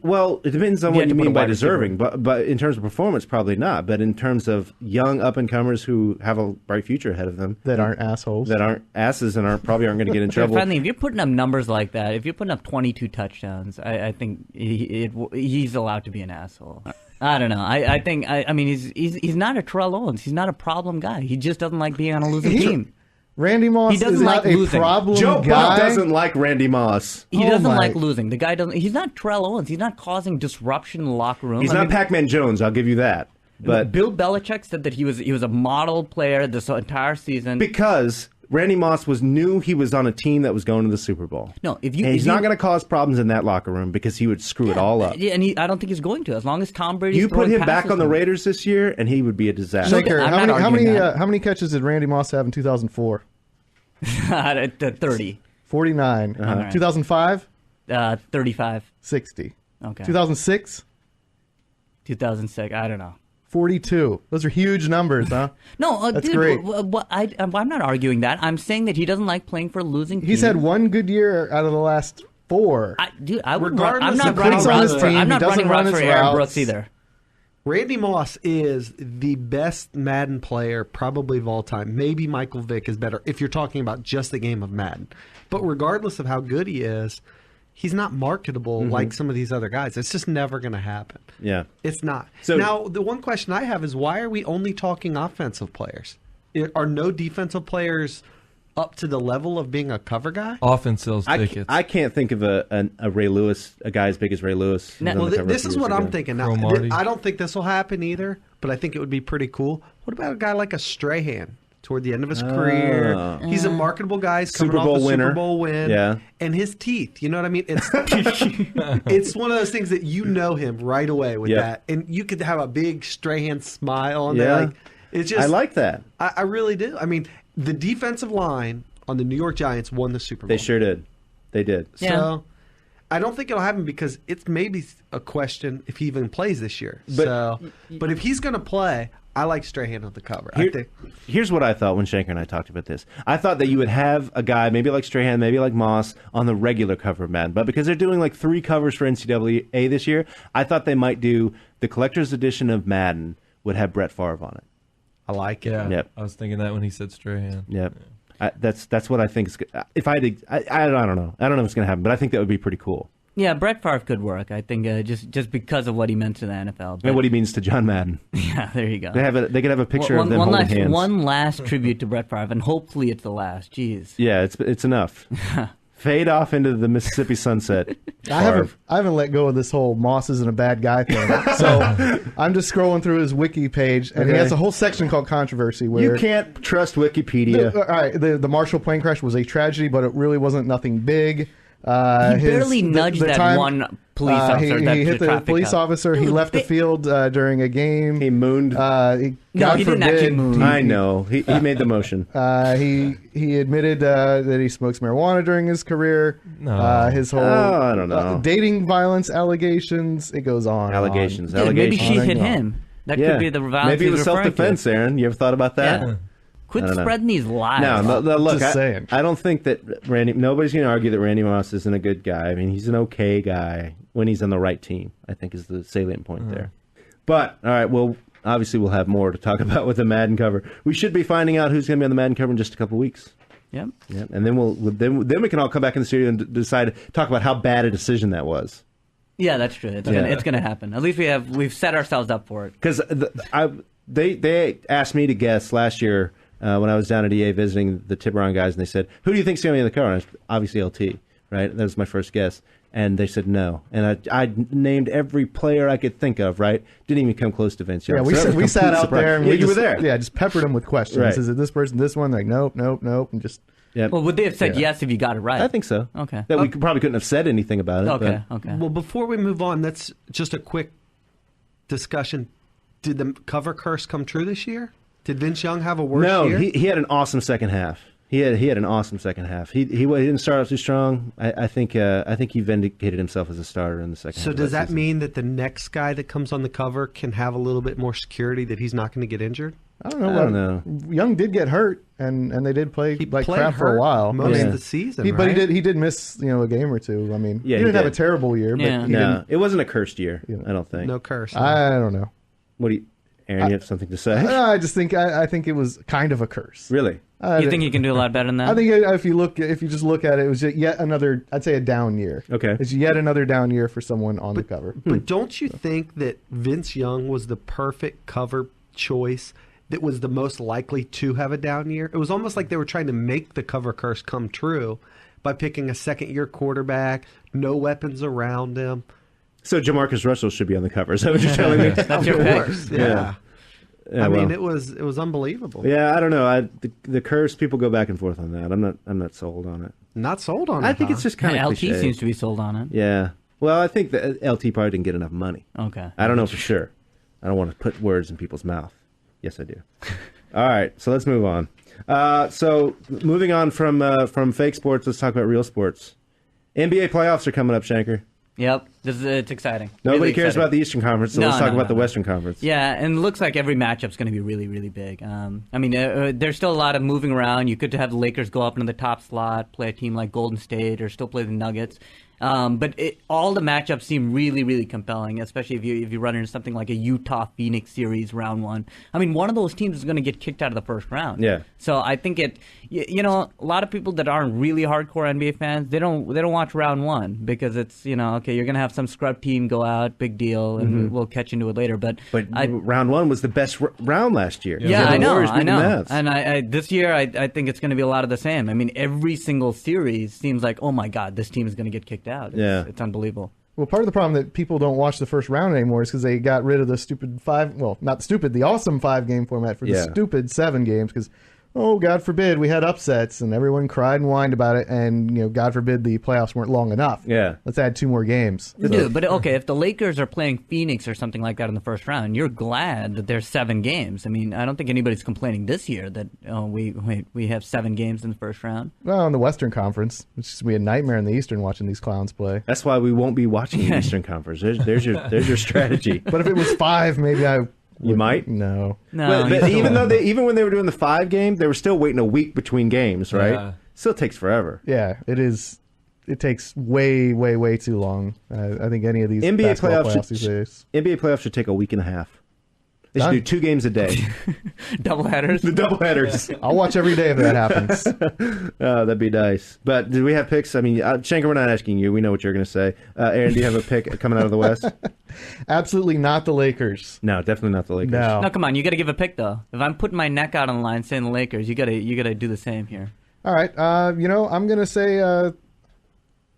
Well, it depends on You what had you to put mean a by wide receiver. deserving. But in terms of performance, probably not. But in terms of young up-and-comers who have a bright future ahead of them, That aren't assholes. that aren't asses and probably aren't going to get in trouble. Finally, if you're putting up numbers like that, if you're putting up 22 touchdowns, I think he's allowed to be an asshole. I don't know. I think he's not a Terrell Owens. He's not a problem guy. He just doesn't like being on a losing team. Randy Moss He doesn't is like not a losing. problem Joe guy. Buck doesn't like Randy Moss. He Oh doesn't my- like losing. The guy doesn't. He's not Terrell Owens. He's not causing disruption in the locker room. He's I not mean, Pac-Man Jones, I'll give you that. But Bill Belichick said that he was a model player this entire season. because Randy Moss knew he was on a team that was going to the Super Bowl. No, And he's not going to cause problems in that locker room because he would screw it all up. Yeah, and I don't think he's going to. As long as Tom Brady's You put throwing him back passes on the to him. Raiders this year, and he would be a disaster. Shaker, I'm how not arguing that. many catches did Randy Moss have in 2004? 30. 49. All right. 2005? 35. 60. Okay. 2006? 2006. I don't know. 42. Those are huge numbers, huh? No, That's dude, great. I'm not arguing that. I'm saying that he doesn't like playing for a losing team. He's had one good year out of the last four. I wouldn't run, I'm Regardless not of running how routes good- for. He I'm not doesn't running run routes for his Aaron routes. Brooks either. Randy Moss is the best Madden player probably of all time. Maybe Michael Vick is better if you're talking about just the game of Madden. But regardless of how good he is, he's not marketable like some of these other guys. It's just never going to happen. Yeah. It's not. So- now, the one question I have is why are we only talking offensive players? Are no defensive players up to the level of being a cover guy? Offense sells tickets. I can't think of a Ray Lewis, a guy as big as Ray Lewis. who was on Well, the cover a this few is years what I'm ago. thinking. Now, Cromartie. I don't think this will happen either, but I think it would be pretty cool. What about a guy like a Strahan? Toward the end of his career, he's a marketable guy. He's coming Super off Bowl a winner. Super Bowl win. Yeah. And his teeth, you know what I mean? It's it's one of those things that you know him right away with Yep. that. And you could have a big Strahan smile on Yeah. there. Like, it's just, I like that. I really do. I mean, the defensive line on the New York Giants won the Super Bowl. They sure did. They did. Yeah. So, I don't think it'll happen because it's maybe a question if he even plays this year. But if he's going to play, I like Strahan on the cover. Here's what I thought when Shanker and I talked about this. I thought that you would have a guy, maybe like Strahan, maybe like Moss, on the regular cover of Madden. But because they're doing like 3 covers for NCAA this year, I thought they might do the collector's edition of Madden would have Brett Favre on it. I like it. Yeah, Yep. I was thinking that when he said Strahan. Yep. That's what I think. If I don't know. I don't know if it's going to happen, but I think that would be pretty cool. Yeah, Brett Favre could work. I think just because of what he meant to the NFL. And what he means to John Madden. Yeah, there you go. They could have a picture of them holding hands. One last tribute to Brett Favre, and hopefully it's the last. Jeez. Yeah, it's enough. Fade off into the Mississippi sunset. I haven't let go of this whole Moss isn't a bad guy thing. So I'm just scrolling through his wiki page, and he has a whole section called controversy. Where you can't trust Wikipedia. All right, the Marshall plane crash was a tragedy, but it really wasn't nothing big. He barely nudged that one police officer. He hit the police officer. He left the field during a game. He mooned. He didn't actually moon. I know. He made the motion. He admitted that he smokes marijuana during his career. No. His whole I don't know. Dating violence allegations. It goes on. Allegations. Yeah, maybe she hit him. That could be the violence. Maybe it was he's referring self-defense, to. Aaron. You ever thought about that? Yeah. Quit spreading these lies. No, look, Just saying. I don't think that nobody's going to argue that Randy Moss isn't a good guy. I mean, he's an okay guy when he's on the right team, I think is the salient point there. But, all right, well, obviously we'll have more to talk about with the Madden cover. We should be finding out who's going to be on the Madden cover in just a couple of weeks. Yep. Yeah, and then we can all come back in the studio and talk about how bad a decision that was. Yeah, that's true. It's gonna happen. At least we've set ourselves up for it. Because they asked me to guess last year when I was down at EA visiting the Tiburon guys, and they said, "Who do you think's going to be in the cover?" And obviously LT, right? That was my first guess, and they said no. And I named every player I could think of. Right? Didn't even come close to Vince Young. Yeah, So we sat out there, and you were there. Yeah, just peppered him with questions. Right. Is it this person? This one? Like nope, and just. Yep. Well, would they have said yes if you got it right? I think so. Okay. That we probably couldn't have said anything about it. Okay. Well, before we move on, that's just a quick discussion. Did the cover curse come true this year? Did Vince Young have a worse year? No, he had an awesome second half. He had an awesome second half. He didn't start off too strong. I think he vindicated himself as a starter in the second half. So does that mean that the next guy that comes on the cover can have a little bit more security that he's not going to get injured? I don't know. I don't know. Young did get hurt, and they did play like crap for a while. Most of the season, but he did miss a game or two. I mean, he didn't have a terrible year, but it wasn't a cursed year. I don't think. No curse. I don't know. What do you, Aaron? You have something to say? I just think I think it was kind of a curse. Really? You think he can do a lot better than that? I think if you just look at it, it was yet another, I'd say, a down year. Okay. It's yet another down year for someone on the cover. But don't you think that Vince Young was the perfect cover choice that was the most likely to have a down year? It was almost like they were trying to make the cover curse come true by picking a second-year quarterback, no weapons around him. So Jamarcus Russell should be on the cover. Is that what you're telling me? That's your pick. Yeah. I mean, well. it was unbelievable. Yeah, I don't know. The curse, people go back and forth on that. I'm not sold on it. Not sold on it. I think it's just kind of LT cliche. seems to be sold on it. Yeah. Well, I think that LT probably didn't get enough money. Okay. I don't know for sure. I don't want to put words in people's mouth. Yes, I do. All right, so let's move on. So moving on from fake sports, let's talk about real sports. NBA playoffs are coming up, Shanker. Yep, it's exciting. Nobody Really cares exciting. about the Eastern Conference, so let's talk about the Western Conference. Yeah, and it looks like every matchup's going to be really, really big. I mean, there's still a lot of moving around. You could have the Lakers go up into the top slot, play a team like Golden State, or still play the Nuggets. But all the matchups seem really, really compelling, especially if you run into something like a Utah-Phoenix series round one. I mean, one of those teams is going to get kicked out of the first round. Yeah. So I think a lot of people that aren't really hardcore NBA fans, they don't watch round one because it's, okay, you're going to have some scrub team go out, big deal, and we'll catch into it later. But round one was the best round last year. Yeah, I know. Mavs. And I this year, I think it's going to be a lot of the same. I mean, every single series seems like, oh my God, this team is going to get kicked out. It's unbelievable. Well, part of the problem that people don't watch the first round anymore is because they got rid of the stupid the awesome 5-game format for the stupid 7 games. Because oh, God forbid we had upsets and everyone cried and whined about it, and God forbid the playoffs weren't long enough. Yeah. Let's add 2 more games. Dude, but okay, if the Lakers are playing Phoenix or something like that in the first round, you're glad that there's 7 games. I mean, I don't think anybody's complaining this year that we have 7 games in the first round. Well, in the Western Conference, it's just going to be a nightmare in the Eastern watching these clowns play. That's why we won't be watching the Eastern Conference. There's your strategy. But if it was 5, maybe I... You might. No. But even when they were doing the 5 game, they were still waiting a week between games, right? Yeah. Still takes forever. Yeah, it is. It takes way, way, way too long. I think any of these NBA playoffs these days. NBA playoffs should take a week and a half. They should Done. do 2 games a day. Doubleheaders? The doubleheaders. I'll watch every day if that happens. Oh, that'd be nice. But do we have picks? I mean, Shanker, we're not asking you. We know what you're going to say. Aaron, do you have a pick coming out of the West? Absolutely not the Lakers. No, definitely not the Lakers. No. No, come on, you got to give a pick though. If I'm putting my neck out on the line saying the Lakers, you got to do the same here. All right. I'm going to say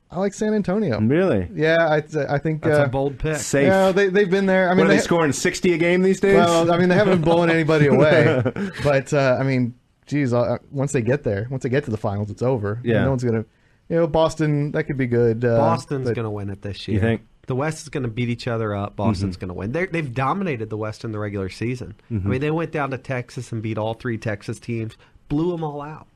I like San Antonio. Really? Yeah, I think That's a bold pick. Safe. Yeah, they've been there. I mean, What, are they scoring 60 a game these days? Well, I mean, they haven't been blowing anybody away. But I mean, geez, once they get there, once they get to the finals, it's over. Yeah. No one's gonna. Boston, that could be good. Boston's but- going to win it this year. You think? The West is going to beat each other up. Boston's going to win. They've dominated the West in the regular season. I mean, they went down to Texas and beat all 3 Texas teams, blew them all out.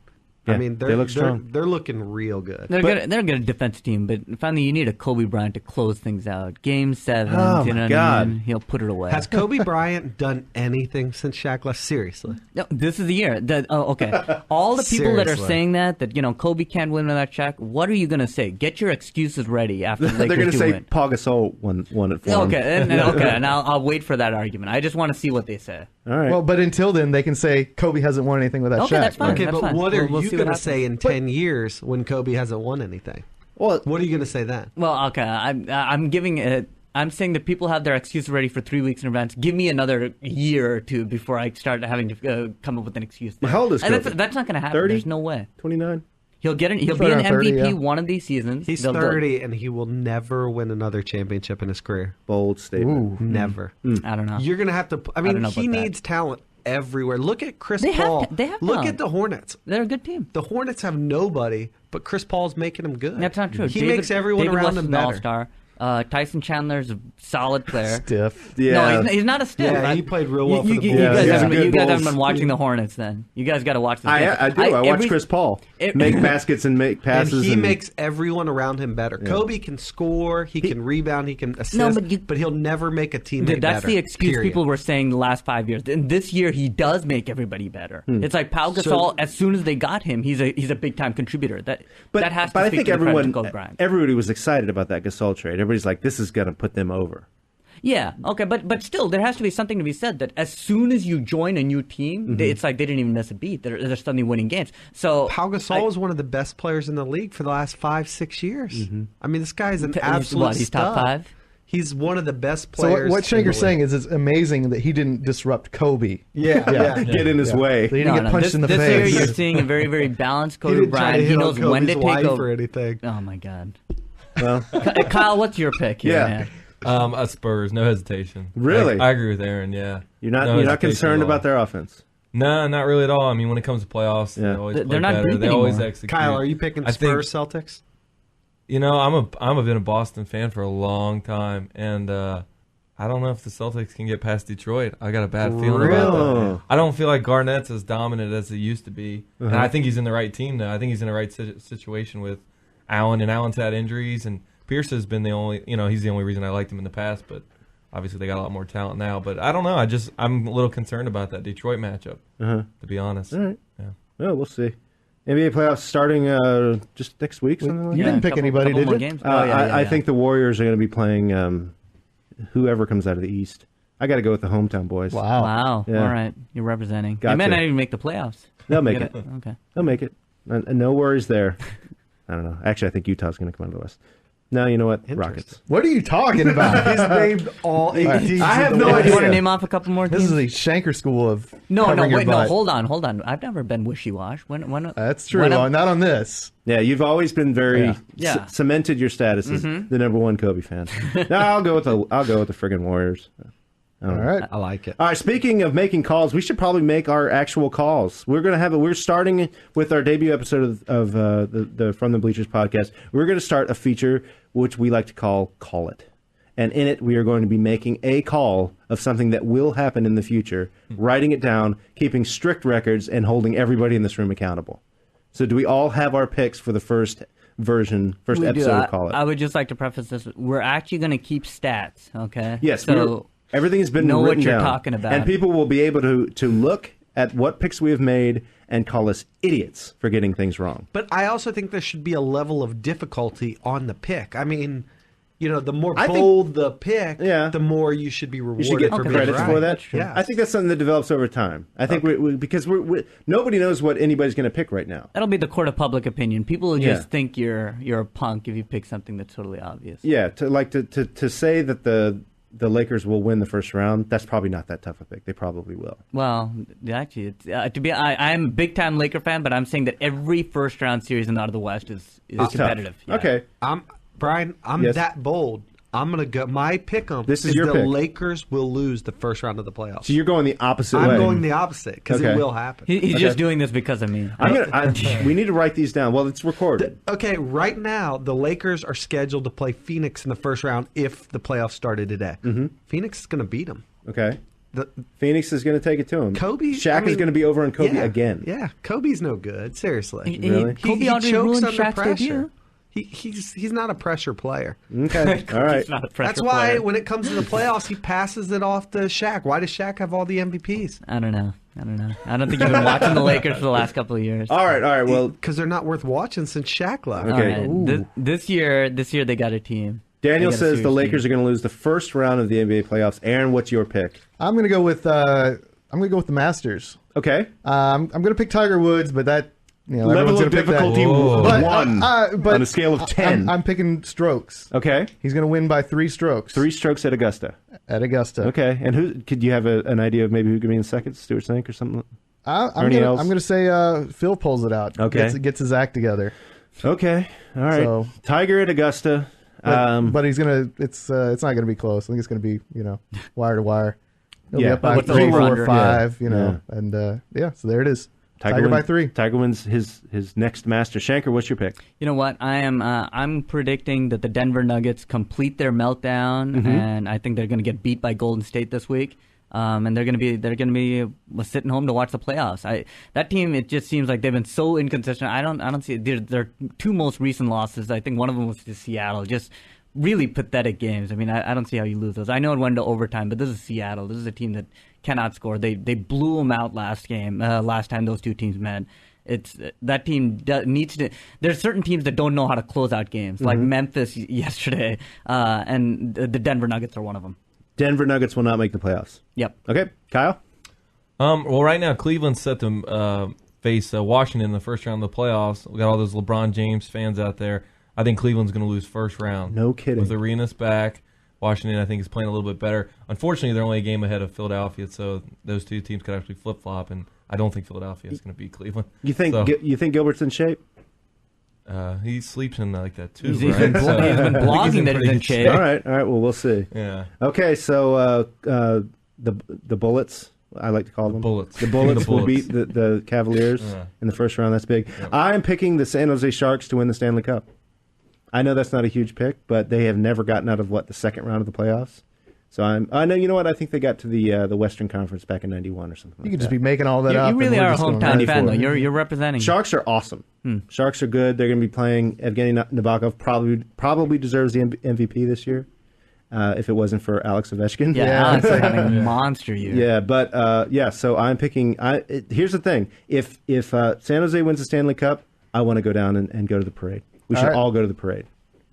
Yeah, I mean, they look strong. They're looking real good. They're a good defensive team, but finally you need a Kobe Bryant to close things out. Game 7, Oh, you know my what God. I mean? He'll put it away. Has Kobe Bryant done anything since Shaq left? Seriously. No, this is the year. Okay. All the people that are Seriously. saying that Kobe can't win without Shaq, what are you going to say? Get your excuses ready after the They're Lakers going to do say win. Paul Gasol won it for Okay, him. and I'll wait for that argument. I just want to see what they say. All right. Well, but until then, they can say Kobe hasn't won anything without Okay, Shaq. that's fine. Okay, that's but fine. what are We'll you see what going to say happens. in 10 years when Kobe hasn't won anything? Well, What are you going to say then? Well, okay, I'm giving it. I'm saying that people have their excuses ready for 3 weeks in advance. Give me another year or 2 before I start having to come up with an excuse. Well, how old is And Kobe? that's not going to happen. 30? There's no way. 29? He'll be an around 30, MVP yeah. one of these seasons. He's They'll- 30 and he will never win another championship in his career. Bold statement. Ooh. Never. I don't know. You're going to have to. I don't mean, know he about that. needs talent everywhere. Look at Chris They have Paul. ta- they have Look talent. at the Hornets. They're a good team. The Hornets have nobody, but Chris Paul's making them good. That's not true. He makes everyone David around West him is an better. all-star. Tyson Chandler's a solid player. Stiff. Yeah. No, he's not a stiff. Yeah, he played real well for the You Bulls. guys, Yeah, haven't, good you guys haven't Bulls. been watching the Hornets then. You guys got to watch the I do. I watch Chris Paul it- make baskets and make And passes. he makes everyone around him better. Kobe can score, he can rebound, he can assist, but he'll never make a teammate That's better. the excuse period. people were saying the last 5 years. And this year, he does make everybody better. It's like Pau Gasol. So- as soon as they got him, he's a big time contributor. That has to but I speak think to the credit to everyone, Kobe Bryant. everybody was excited about that Gasol trade. Everybody's like, this is going to put them over. Yeah, okay, but still, there has to be something to be said that as soon as you join a new team, it's like they didn't even miss a beat. They're suddenly winning games. So Pau Gasol is one of the best players in the league for the last 5-6 years. I mean, this guy's an absolute he's stud. top 5? He's one of the best So players. what in the Shanker's saying league. is it's amazing that he didn't disrupt Kobe. Yeah. Get in his way. He didn't get punched this, in the this face. year you're seeing a very, very balanced He Kobe didn't try to Bryant. hit He on knows when to Kobe's take wife over. or anything. Oh my God, Well, Kyle, what's your pick here? Yeah. Man? Spurs, no hesitation. Really? I agree with Aaron. Yeah, you're not No you're not hesitation concerned at all. about their offense. No, not really at all. I mean, when it comes to playoffs, Yeah. they always They're play not better. deep They always anymore. execute. Kyle, are you picking I think- Spurs Celtics? You know, I've been a Boston fan for a long time, and I don't know if the Celtics can get past Detroit. I got a bad feeling about Really? that. I don't feel like Garnett's as dominant as he used to be, and I think he's in the right team now. I think he's in the right situation with Allen, and Allen's had injuries, and Pierce has been the only, he's the only reason I liked him in the past, but obviously they got a lot more talent now. But I don't know. I'm a little concerned about that Detroit matchup, to be honest. All right. Yeah. Well, we'll see. NBA playoffs starting just next week. Something like You that. didn't pick anybody, did more you? Games. I think the Warriors are going to be playing whoever comes out of the East. I got to go with the hometown boys. Wow. Wow. Yeah. All right, you're representing. Got You may to. not even make the playoffs. They'll make Get it. Okay. They'll make it. No worries there. I don't know. Actually, I think Utah's going to come out of the West. No, you know what? Rockets. What are you talking about? He's named all 8 teams. I have in the no West. Do you want to idea. name off a couple more This teams? is the Shanker school of No, covering your wait, no, butt. hold on. I've never been wishy-wash. When That's true. when Not on this. Yeah, you've always been very Yeah. cemented your status as the number one Kobe fan. No, I'll go with the friggin' Warriors. All right. I like it. All right, speaking of making calls, we should probably make our actual calls. We're starting with our debut episode of the From the Bleachers podcast. We're going to start a feature which we like to call It. And in it, we are going to be making a call of something that will happen in the future, writing it down, keeping strict records, and holding everybody in this room accountable. So do we all have our picks for the first episode of Call It? I would just like to preface this. We're actually going to keep stats, okay? Yes, so everything has been know written what you're down, talking about. and people will be able to look at what picks we have made and call us idiots for getting things wrong. But I also think there should be a level of difficulty on the pick. I mean, the more bold the pick, the more you should be rewarded. You should get for being credit right. for that. Yeah. I think that's something that develops over time. I think because nobody knows what anybody's going to pick right now. That'll be the court of public opinion. People will just think you're a punk if you pick something that's totally obvious. Yeah, to say that the Lakers will win the first round, that's probably not that tough a pick. They probably will. Well, actually, I'm a big time Laker fan, but I'm saying that every first round series in out of the West is competitive. Yeah. Okay, Brian, I'm that bold. I'm gonna go. My pick'em This is your the pick. Lakers will lose the first round of the playoffs. so you're going the opposite way. I'm going the opposite because Okay. it will happen. He's just doing this because of me. We need to write these down. Well, it's recorded. Okay, right now the Lakers are scheduled to play Phoenix in the first round if the playoffs started today. Mm-hmm. Phoenix is going to beat them. Okay. Phoenix is going to take it to him. Shaq is going to be over on Kobe again. Yeah, Kobe's no good. Seriously, Really? Kobe already ruined Shaq's pressure. debut. He's not a pressure player. Okay. All right. He's not a pressure That's why player. when it comes to the playoffs, he passes it off to Shaq. Why does Shaq have all the MVPs? I don't know. I don't think you've been watching the Lakers for the last couple of years. All right. Well, Because they're not worth watching since Shaq left. Okay. All right. This year they got a team. Daniel They got a says the serious Lakers team. are going to lose the first round of the NBA playoffs. Aaron, what's your pick? I'm going to go with the Masters. Okay. I'm going to pick Tiger Woods, but that Level everyone's of gonna pick that. difficulty But, 1 but on a scale of 10. I'm picking strokes. Okay. He's going to win by 3 strokes. 3 strokes at Augusta. At Augusta. Okay. And who could you have an idea of maybe who could be in second? Stuart Sink or something? I'm going to say Phil pulls it out. Okay. Gets his act together. Okay. All right. So- Tiger at Augusta. But he's going to. It's not going to be close. I think it's going to be wire to wire. He'll be up by What's the 3, over-under? 4, 5. Yeah. And so there it is. Tiger by 3. Tiger wins his next Master. Shanker, what's your pick? You know what? I'm predicting that the Denver Nuggets complete their meltdown, and I think they're going to get beat by Golden State this week. And they're going to be sitting home to watch the playoffs. That team, it just seems like they've been so inconsistent. I don't see their 2 most recent losses. I think one of them was to Seattle. Just really pathetic games. I mean, I don't see how you lose those. I know it went to overtime, but this is Seattle. This is a team that cannot score. They blew them out last time those 2 teams met. That team needs to. There's certain teams that don't know how to close out games, like Memphis yesterday, and the Denver Nuggets are one of them. Denver Nuggets will not make the playoffs. Yep. Okay, Kyle? Well, right now, Cleveland's set to face Washington in the first round of the playoffs. We got all those LeBron James fans out there. I think Cleveland's going to lose first round. No kidding. With Arenas back, Washington, I think, is playing a little bit better. Unfortunately, they're only a game ahead of Philadelphia, so those 2 teams could actually flip-flop, and I don't think Philadelphia is going to beat Cleveland. You think Gilbert's in shape? He sleeps in like that, too, He's right? been blogging that he's in shape. All right. Well, we'll see. Yeah. Okay, so the Bullets, I like to call them. Bullets. The Bullets The will Bullets. beat the Cavaliers in the first round. That's big. Yep. I'm picking the San Jose Sharks to win the Stanley Cup. I know that's not a huge pick, but they have never gotten out of the second round of the playoffs. So I know. You know what? I think they got to the Western Conference back in '91 or something. You could just be making all that up. You really and we're are a just going hometown right fan, for though. it. You're representing. Sharks are awesome. Sharks are good. They're going to be playing. Evgeny Nabokov probably deserves the MVP this year. If it wasn't for Alex Ovechkin. Yeah, Alex is having a monster year. Yeah, but so I'm picking. Here's the thing: if San Jose wins the Stanley Cup, I want to go down and go to the parade. We should all go to the parade.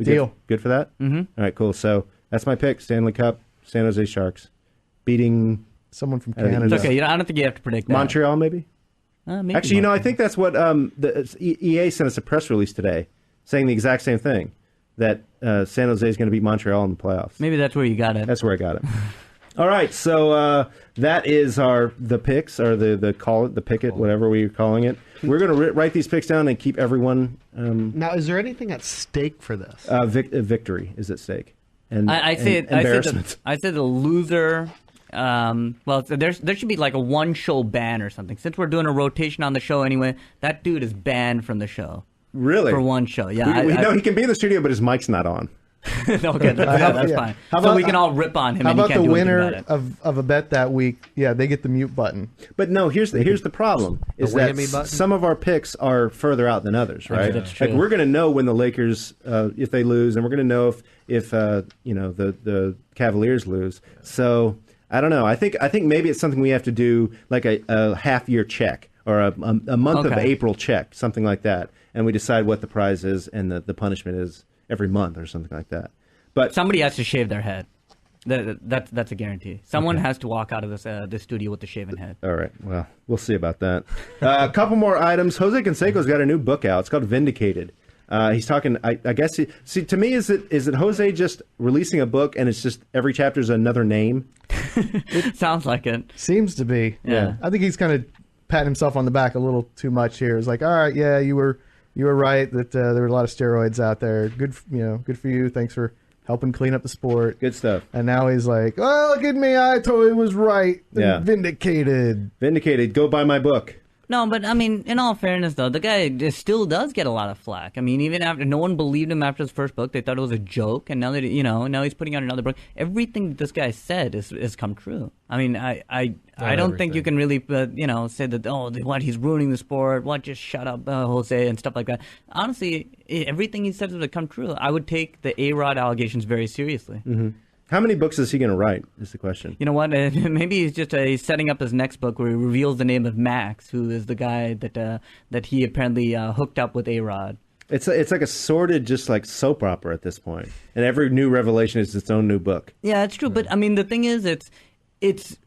Deal. Good for that? Mm-hmm. All right, cool. So that's my pick: Stanley Cup, San Jose Sharks, beating Someone from think Canada. It's okay. I don't think you have to predict that. Montreal, maybe. Maybe Actually, Montreal. I think that's what the EA sent us a press release today, saying the exact same thing, that San Jose is going to beat Montreal in the playoffs. Maybe that's where you got it. That's where I got it. All right, so that is the picks, or the call it, the pick it, whatever we're calling it. We're going to write these picks down and keep everyone. Now, is there anything at stake for this? Victory is at stake, and I say embarrassment. I say the loser Well, there should be like a one-show ban or something. Since we're doing a rotation on the show anyway, that dude is banned from the show. Really? For one show, yeah. We know he can be in the studio, but his mic's not on. Okay, that's fine. So we can all rip on him. How and he about can't the do anything winner about it. of a bet that week? Yeah, they get the mute button. But no, here's the problem: is that whammy button? some of our picks are further out than others, right? That's true. Like we're going to know when the Lakers, if they lose, and we're going to know if the Cavaliers lose. So I don't know. I think maybe it's something we have to do, like a half-year check or a month of April check, something like that, and we decide what the prize is and the punishment is every month or something like that. But somebody has to shave their head. That's a guarantee. Someone has to walk out of this studio with a shaven head. All right. Well, we'll see about that. A couple more items. Jose Canseco's got a new book out. It's called Vindicated. He's talking. I guess. See, to me, is it Jose just releasing a book and it's just every chapter is another name? It sounds like it. Seems to be. Yeah. I think he's kind of patting himself on the back a little too much here. It's like, all right, yeah, you were right that there were a lot of steroids out there. Good for you. Thanks for helping clean up the sport. Good stuff. And now he's like, oh, look at me. I totally was right. Yeah. Vindicated. Vindicated. Go buy my book. No, but I mean, in all fairness, though, the guy still does get a lot of flack. I mean, even after no one believed him after his first book, they thought it was a joke, and now that now he's putting out another book. Everything that this guy said has come true. I mean, I don't think you can really say that what he's ruining the sport. What, just shut up, Jose, and stuff like that. Honestly, everything he says has come true. I would take the A-Rod allegations very seriously. Mm-hmm. How many books is he going to write, is the question. You know what? Maybe he's just setting up his next book where he reveals the name of Max, who is the guy that he apparently hooked up with A-Rod. It's like a sordid, just like soap opera at this point. And every new revelation is its own new book. Yeah, it's true. But, I mean, the thing is,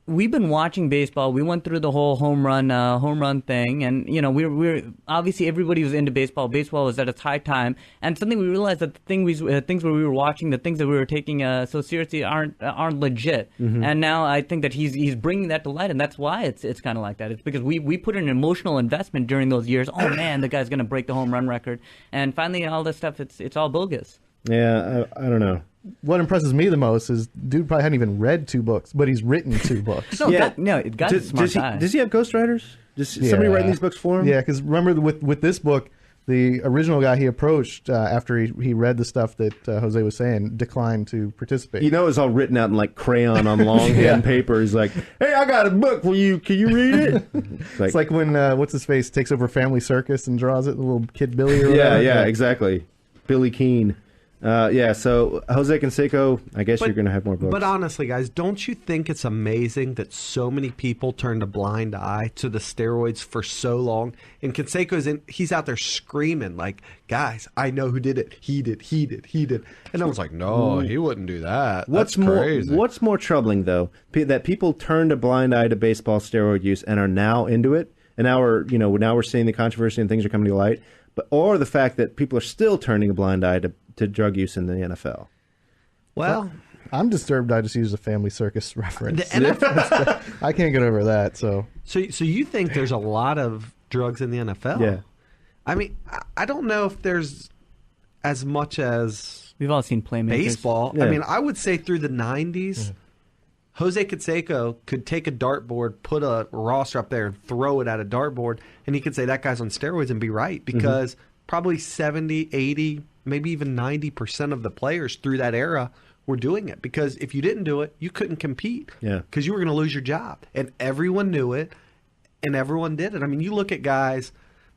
we've been watching baseball. We went through the whole home run thing, and we're obviously everybody was into baseball. Baseball was at its high time, and something we realized that the things where we were watching, the things that we were taking so seriously aren't legit. Mm-hmm. And now I think that he's bringing that to light, and that's why it's kind of like that. It's because we put in an emotional investment during those years. Oh man, the guy's gonna break the home run record, and finally all this stuff it's all bogus. Yeah, I don't know. What impresses me the most is dude probably hadn't even read 2 books, but he's written 2 books. Guy's a smart guy. Does he have ghostwriters? Somebody writing these books for him? Yeah, because remember with this book, the original guy he approached after he read the stuff that Jose was saying declined to participate. It was all written out in like crayon on longhand paper. He's like, "Hey, I got a book for you. Can you read it?" It's like when what's his face takes over Family Circus and draws it, the little kid Billy. Or whatever. Yeah, exactly. Billy Keane. So Jose Canseco, I guess you're going to have more books. But honestly, guys, don't you think it's amazing that so many people turned a blind eye to the steroids for so long? And he's out there screaming like, guys, I know who did it. He did. And I was like, no, he wouldn't do that. That's crazy. What's more troubling, though, that people turned a blind eye to baseball steroid use and are now into it, and now we're seeing the controversy and things are coming to light, or the fact that people are still turning a blind eye to drug use in the NFL. Well, I'm disturbed. I just used a Family Circus reference. The NFL, I can't get over that. So you think there's a lot of drugs in the NFL? Yeah. I mean, I don't know if there's as much as we've all seen playmakers. Baseball. Yeah. I mean, I would say through the 90s, Jose Canseco could take a dartboard, put a roster up there, and throw it at a dartboard, and he could say that guy's on steroids and be right because probably 70, 80, maybe even 90% of the players through that era were doing it. Because if you didn't do it, you couldn't compete. Yeah. Because you were going to lose your job. And everyone knew it, and everyone did it. I mean, you look at guys,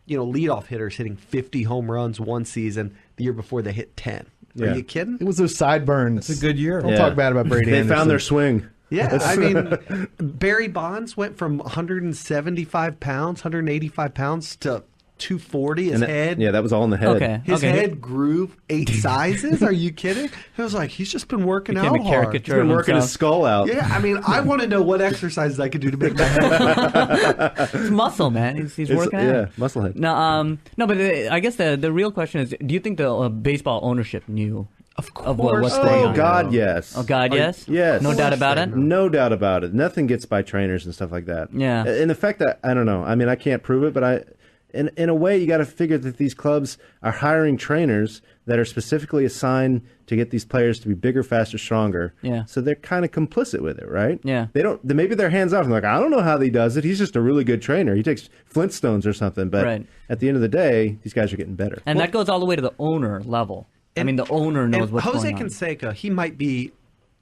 leadoff hitters hitting 50 home runs one season. The year before, they hit 10. Yeah. Are you kidding? it was those sideburns. It's a good year. Don't talk bad about Brady. They Anderson. found their swing. Yeah, I mean, Barry Bonds went from 175 pounds, 185 pounds to 240. His head. Yeah, that was all in the head. Okay. His head grew 8 sizes. Are you kidding? I was like, he's just been working out hard. He's been working his skull out. Yeah, I mean, I want to know what exercises I could do to make my head. It's muscle, man. He's working out. Yeah, muscle head. No, but I guess the real question is: do you think the baseball ownership knew? Of course. Of what's going on? Oh, God, yes. Oh, God, yes? Yes. No doubt about it? No doubt about it. Nothing gets by trainers and stuff like that. Yeah. And the fact that, I don't know, I mean, I can't prove it, but in a way, you got to figure that these clubs are hiring trainers that are specifically assigned to get these players to be bigger, faster, stronger. Yeah. So they're kind of complicit with it, right? Yeah. They don't. Maybe they're hands off. And like, I don't know how he does it. He's just a really good trainer. He takes Flintstones or something. But at the end of the day, these guys are getting better. And that goes all the way to the owner level. I mean, the owner knows what's going on. Jose Canseco, he might be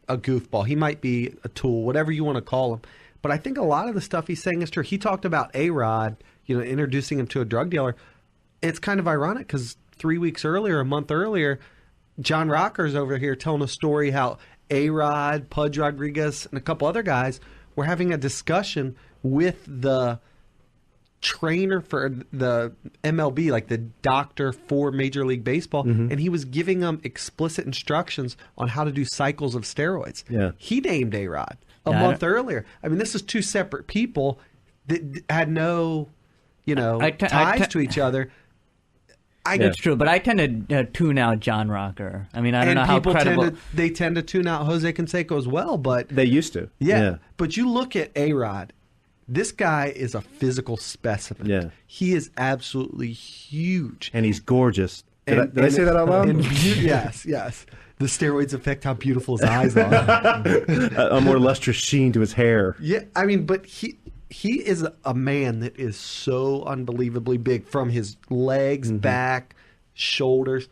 a goofball. He might be a tool, whatever you want to call him. But I think a lot of the stuff he's saying is true. He talked about A-Rod, introducing him to a drug dealer. It's kind of ironic because 3 weeks earlier, a month earlier, John Rocker's over here telling a story how A-Rod, Pudge Rodriguez, and a couple other guys were having a discussion with the trainer for the MLB, like the doctor for Major League Baseball, and he was giving them explicit instructions on how to do cycles of steroids. Yeah. He named A-Rod a month earlier. I mean, this is two separate people that had no, ties to each other. It's true, but I tend to tune out John Rocker. I mean, I don't know how credible. They tend to tune out Jose Canseco as well, but they used to. Yeah. But you look at A-Rod. This guy is a physical specimen. Yeah. He is absolutely huge. And he's gorgeous. Did I say that out loud? Yes. The steroids affect how beautiful his eyes are. A more lustrous sheen to his hair. Yeah, I mean, but he is a man that is so unbelievably big from his legs, back, shoulders.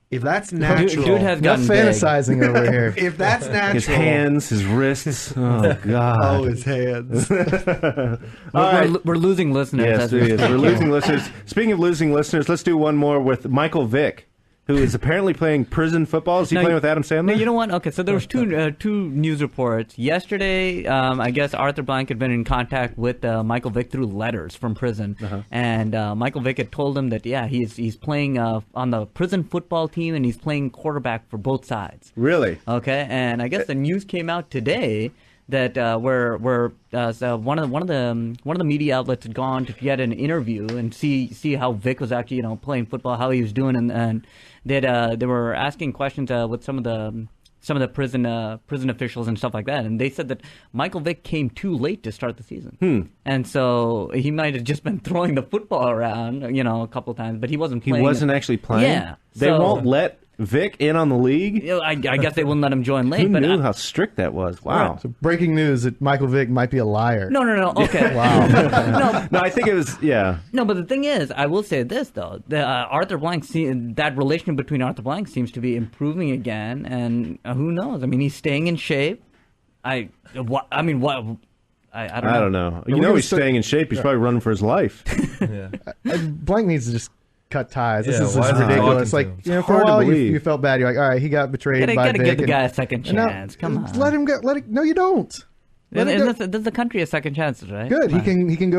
If that's natural, dude has gotten fantasizing over here. If that's natural, his hands, his wrists. Oh God! Oh, his hands. We're losing listeners. Yes, we're losing listeners. Speaking of losing listeners, let's do one more with Michael Vick, who is apparently playing prison football. Is he playing with Adam Sandler? No, you know what? Okay, so there was two news reports. Yesterday, I guess Arthur Blank had been in contact with Michael Vick through letters from prison. And Michael Vick had told him that, he's playing on the prison football team, and he's playing quarterback for both sides. Really? Okay, and I guess the news came out today that so one of the media outlets had gone to get an interview and see how Vic was actually playing football, how he was doing, and they were asking questions with some of the prison officials and stuff like that, and they said that Michael Vick came too late to start the season, and so he might have just been throwing the football around a couple of times, but he wasn't playing. He wasn't actually playing. Yeah, they won't let Vic in on the league. I guess they wouldn't let him join late. Who but knew how strict that was? Wow. So breaking news that Michael Vick might be a liar. No. Okay. Wow. No, I think it was. Yeah. No, but the thing is, I will say this though: Arthur Blank, that relationship between Arthur Blank seems to be improving again, and who knows? I mean, he's staying in shape. I don't know. He's staying in shape. He's probably running for his life. Blank needs to just cut ties. This is why is he ridiculous. talking Like, to him? for a while you felt bad. You're like, all right, he got betrayed by gotta Vic. give the guy a second chance. Come on. Let him go. No, you don't. Does the country a second chances, right? Good. He can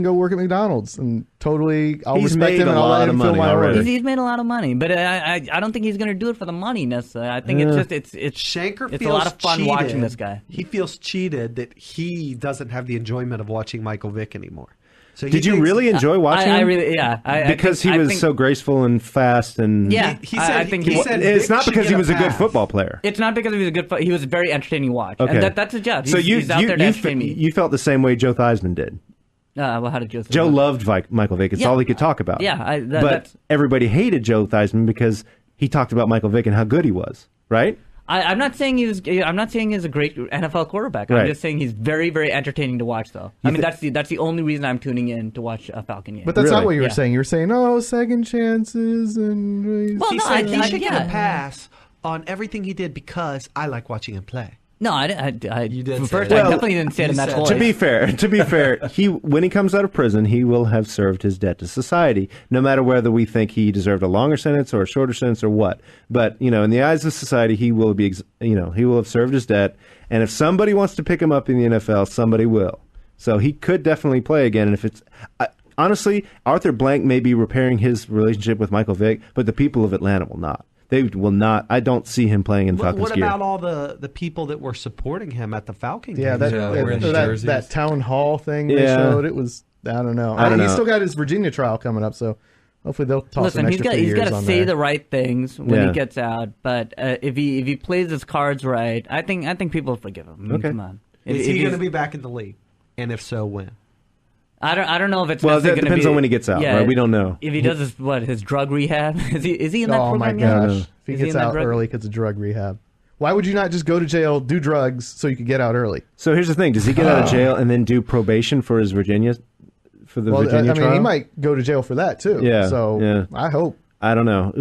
go work at McDonald's and totally. I'll He's respect made him a and I'll lot let of him fill money my already. order. He's made a lot of money, but I don't think he's going to do it for the money necessarily. I think it's Shanker it's feels a lot of fun cheated. watching this guy. He feels cheated that he doesn't have the enjoyment of watching Michael Vick anymore. So Did you really enjoy watching him? I really, because he was so graceful and fast and. Yeah, He said It's not because he was a good football player. It's not because he was a good. He was very entertaining to watch. Okay. And that's his job. So he's out there to entertain me. you felt the same way Joe Theismann did. Well, how did Joe? Joe loved Michael Vick. It's all he could talk about. Yeah, but everybody hated Joe Theismann because he talked about Michael Vick and how good he was. Right? I'm not saying he's a great NFL quarterback. I'm just saying he's very, very entertaining to watch, though. I mean, that's the only reason I'm tuning in to watch a Falcon game. But that's not what you were saying. You were saying, second chances and. Well, He said he should get a pass on everything he did because I like watching him play. No, I You did say first, that. I definitely didn't say it in that voice. To be fair, when he comes out of prison, he will have served his debt to society, no matter whether we think he deserved a longer sentence or a shorter sentence or what. But in the eyes of society, he will be, he will have served his debt. And if somebody wants to pick him up in the NFL, somebody will. So he could definitely play again. And if it's honestly, Arthur Blank may be repairing his relationship with Michael Vick, but the people of Atlanta will not. They will not. I don't see him playing in Falcons What gear. about all the people that were supporting him at the Falcon game? Yeah, that town hall thing they showed. It was. I don't know. He's still got his Virginia trial coming up, so hopefully they'll toss an extra few years on there. He's got to say the right things when he gets out. But if he plays his cards right, I think people forgive him. I mean, come on. Is he going to be back in the league? And if so, when? I don't know if it's Well, necessarily that depends be, on when he gets out, right? We don't know. If he does his drug rehab. Is he in that Oh my program yet? gosh! If he Is gets in that out drug- early because of drug rehab, why would you not just go to jail, do drugs, so you could get out early? So here's the thing: does he get out of jail and then do probation for his Virginia Well, trial? he might go to jail for that too. Yeah, So yeah. I hope. I don't know.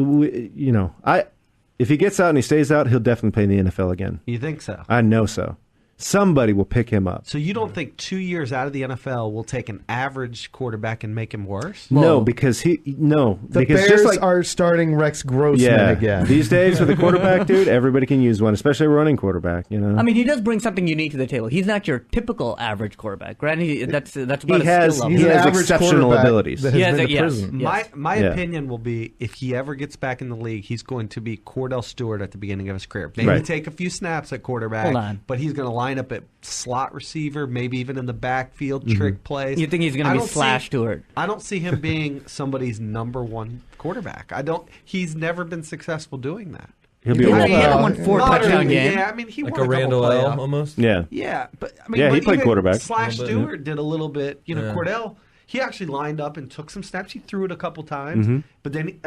If he gets out and he stays out, he'll definitely play in the NFL again. You think so? I know so. Somebody will pick him up. So you don't think 2 years out of the NFL will take an average quarterback and make him worse? No, because The because Bears just like are starting Rex Grossman again. these days with a quarterback, dude, everybody can use one, especially a running quarterback. You know, I mean, he does bring something unique to the table. He's not your typical average quarterback. Granted, that's about he a has skill he level. an has average exceptional quarterback abilities. that has Yes, been to yes. prison. My Yeah. opinion will be if he ever gets back in the league, he's going to be Cordell Stewart at the beginning of his career. Maybe Right. take a few snaps at quarterback, Hold on. but he's going to line up at slot receiver, maybe even in the backfield, Mm-hmm. trick plays. You think he's going to I be don't see- Slash Stewart? I don't see him being somebody's number one quarterback. He's never been successful doing that. He'll be He over. had Well, one 4-touchdown Moderately, game. Yeah, I mean, he Like won a Randall couple L playoff- almost. Yeah. Yeah, but I mean, Yeah, he but played even quarterback. Slash A little bit, Stewart did a little bit. You know, Yeah. Cordell, he actually lined up and took some snaps. He threw it a couple times, but then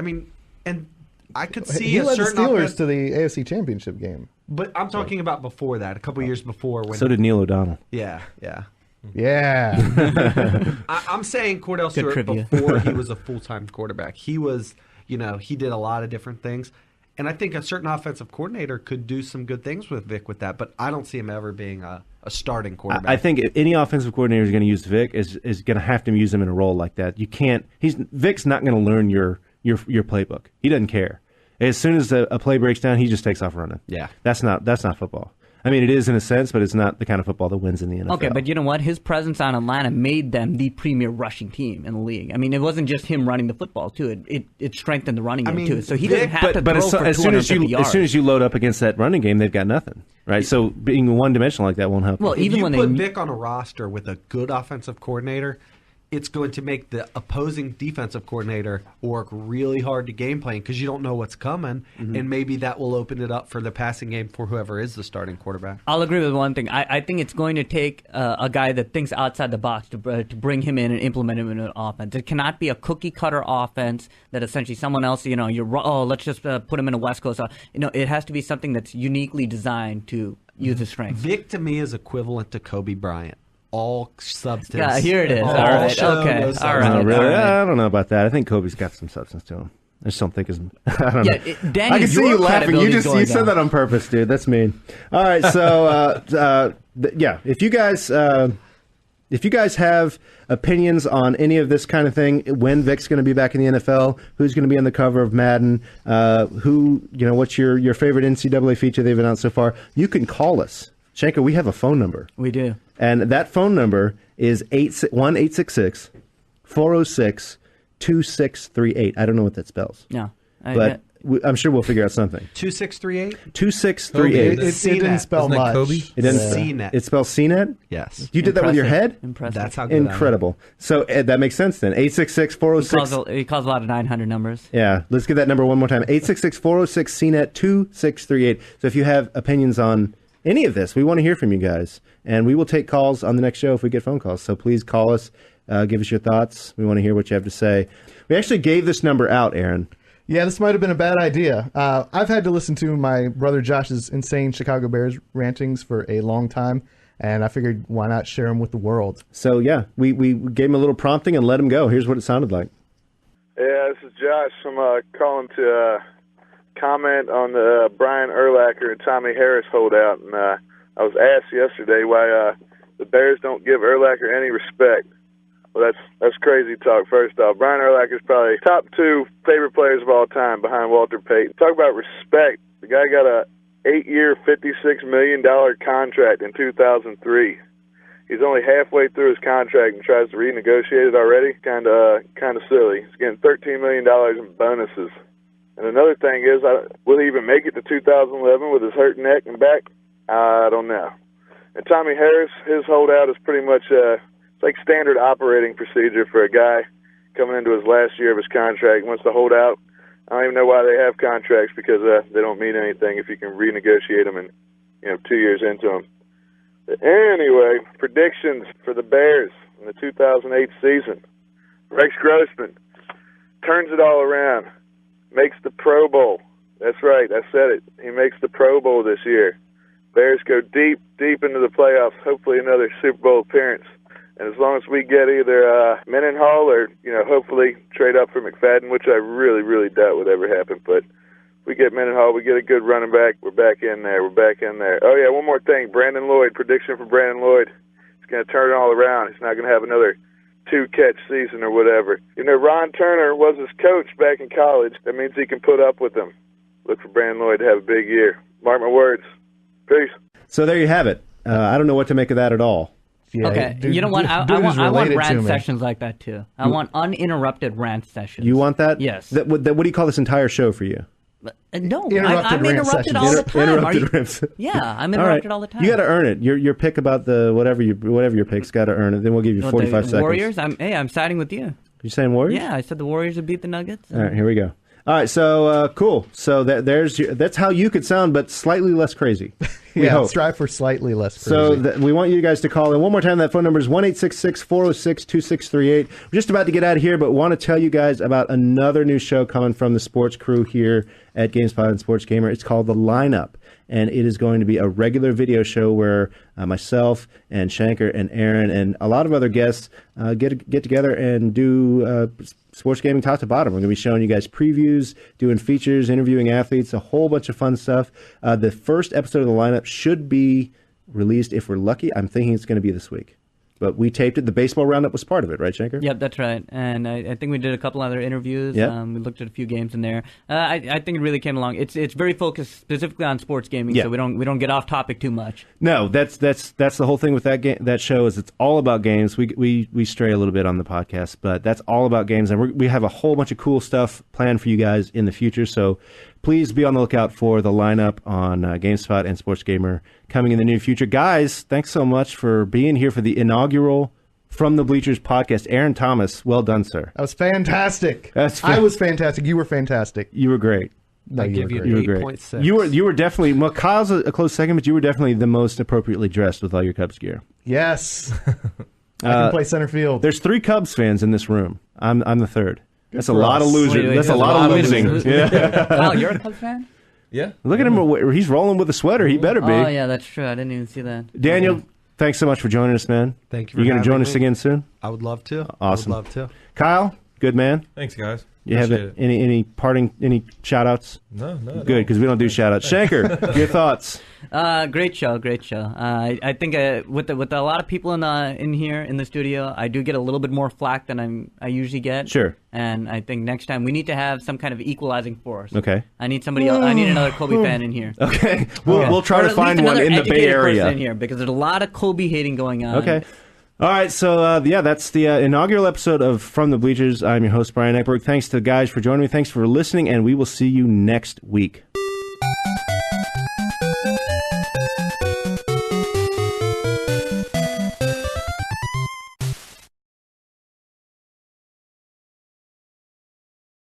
and I could see He a led the certain Steelers offense, to the AFC Championship game. but I'm talking about before that, a couple years before when. So did Neil O'Donnell. Yeah. Yeah. I'm saying Cordell Stewart trivia. before he was a full-time quarterback. He was, he did a lot of different things. And I think a certain offensive coordinator could do some good things with Vic with that, but I don't see him ever being a starting quarterback. I think if any offensive coordinator is going to use Vic is going to have to use him in a role like that. You can't. Vic's not going to learn your playbook. He doesn't care. As soon as a play breaks down, he just takes off running. Yeah. That's not football. I mean, it is in a sense, but it's not the kind of football that wins in the NFL. Okay, but you know what? His presence on Atlanta made them the premier rushing team in the league. I mean, it wasn't just him running the football too. It strengthened the running game too. So he doesn't have to but throw for as soon as 250 yards. as soon as you load up against that running game, they've got nothing, right? So being one dimensional like that won't help. Well, If even you when put they Vic on a roster with a good offensive coordinator, it's going to make the opposing defensive coordinator work really hard to game plan because you don't know what's coming, and maybe that will open it up for the passing game for whoever is the starting quarterback. I'll agree with one thing. I think it's going to take a guy that thinks outside the box to bring him in and implement him in an offense. It cannot be a cookie cutter offense that essentially someone else, let's just put him in a West Coast. It has to be something that's uniquely designed to use his strengths. Vic to me is equivalent to Kobe Bryant. All substance. Yeah, here it is. All All right. show, Okay. no All substance. right. No, really, all right. I don't know about that. I think Kobe's got some substance to him. I just don't think his. I don't know. Danny, I can see your you laughing. You credibility's going said down. that on purpose, dude. That's mean. All right, so yeah, if you guys have opinions on any of this kind of thing, when Vic's going to be back in the NFL, who's going to be on the cover of Madden, what's your favorite NCAA feature they've announced so far, you can call us. Shanker, we have a phone number. We do. And that phone number is 1-866-406-2638. I don't know what that spells. No. But I'm sure we'll figure out something. 2638? 2638. It didn't spell Isn't that much. Kobe? It doesn't CNET. It spells CNET? Yes. You did that with your head? Impressive. That's how good I am. Incredible. So that makes sense then. 866-406. He calls a lot of 900 numbers. Yeah, let's get that number one more time. 866-406-CNET 2638. So if you have opinions on any of this, we want to hear from you guys. And we will take calls on the next show if we get phone calls. So please call us. Give us your thoughts. We want to hear what you have to say. We actually gave this number out, Aaron. Yeah, this might have been a bad idea. I've had to listen to my brother Josh's insane Chicago Bears rantings for a long time, and I figured why not share them with the world. So, yeah, we gave him a little prompting and let him go. Here's what it sounded like. Yeah, this is Josh. I'm calling to comment on the Brian Urlacher and Tommy Harris holdout. And I was asked yesterday why the Bears don't give Urlacher any respect. Well, that's crazy talk, first off. Brian Urlacher is probably top 2 favorite players of all time behind Walter Payton. Talk about respect. The guy got a 8-year, $56 million contract in 2003. He's only halfway through his contract and tries to renegotiate it already. Kind of silly. He's getting $13 million in bonuses. And another thing is, will he even make it to 2011 with his hurt neck and back? I don't know. And Tommy Harris, his holdout is pretty much like standard operating procedure for a guy coming into his last year of his contract. Wants to hold out. I don't even know why they have contracts because they don't mean anything if you can renegotiate them in 2 years into them. But anyway, predictions for the Bears. in the 2008 season. Rex Grossman turns it all around, makes the Pro Bowl. That's right, I said it. He makes the Pro Bowl this year. Bears go deep, deep into the playoffs, hopefully another Super Bowl appearance. And as long as we get either Mendenhall or, hopefully trade up for McFadden, which I really, really doubt would ever happen. But if we get Mendenhall, we get a good running back, we're back in there. Oh, yeah, one more thing. Brandon Lloyd, prediction for Brandon Lloyd. He's going to turn it all around. He's not going to have another 2-catch season or whatever. Ron Turner was his coach back in college. That means he can put up with him. Look for Brandon Lloyd to have a big year. Mark my words. Peace. So there you have it. I don't know what to make of that at all. Yeah, okay, dude, you know what? I want rant sessions like that too. I want uninterrupted rant sessions. You want that? Yes. What do you call this entire show for you? No, Interrupted I'm rant interrupted sessions. all the time. Interrupted rants. Yeah, I'm interrupted all the time. You got to earn it. Your pick about the whatever your pick's got to earn it. Then we'll give you 45 seconds. Warriors. I'm siding with you. You saying Warriors? Yeah, I said the Warriors would beat the Nuggets. All right, here we go. All right, so cool. So that's how you could sound, but slightly less crazy. We hope. Strive for slightly less crazy. So we want you guys to call in. One more time, that phone number is 1-866-406-2638. We're just about to get out of here, but want to tell you guys about another new show coming from the sports crew here at Gamespot and Sports Gamer. It's called The Lineup, and it is going to be a regular video show where myself and Shanker and Aaron and a lot of other guests get together and do sports gaming top to bottom. We're going to be showing you guys previews, doing features, interviewing athletes, a whole bunch of fun stuff. The first episode of The Lineup should be released, if we're lucky. I'm thinking it's going to be this week. But we taped it. The baseball roundup was part of it, right, Shanker? Yep, that's right. And I think we did a couple other interviews. Yep. We looked at a few games in there. I think it really came along. It's very focused specifically on sports gaming, so we don't get off topic too much. No, that's the whole thing with that show is it's all about games. We stray a little bit on the podcast, but that's all about games, and we have a whole bunch of cool stuff planned for you guys in the future. So please be on the lookout for The Lineup on GameSpot and Sports Gamer coming in the near future. Guys, thanks so much for being here for the inaugural From the Bleachers podcast. Aaron Thomas, well done, sir. That was fantastic. I was fantastic. You were fantastic. You were great. I give you You were 8.6. You were definitely, well, Kyle's a close second, but you were definitely the most appropriately dressed with all your Cubs gear. Yes. I can play center field. There's 3 Cubs fans in this room. I'm the third. That's a for lot us. of losers. Wait, That's a lot of losing. Yeah. Kyle, you're a Cubs fan? Yeah. Look at him. He's rolling with a sweater. He better be. Oh, yeah, that's true. I didn't even see that. Daniel, thanks so much for joining us, man. Thank you for You going to join having us me. again soon? I would love to. Awesome. I would love to. Kyle, good man. Thanks, guys. You have Appreciate it. any shout outs? No. Good, because we don't do shout outs. Shanker, your thoughts? Great show. I think with a lot of people in here in the studio, I do get a little bit more flack than I usually get. Sure. And I think next time we need to have some kind of equalizing force. Okay. I need somebody else. I need another Kobe fan in here. Okay. We'll try Or to at find least one another in the Bay educated person Area. in here because there's a lot of Kobe hating going on. Okay. All right, so that's the inaugural episode of From the Bleachers. I'm your host, Brian Eckberg. Thanks to the guys for joining me. Thanks for listening, and we will see you next week.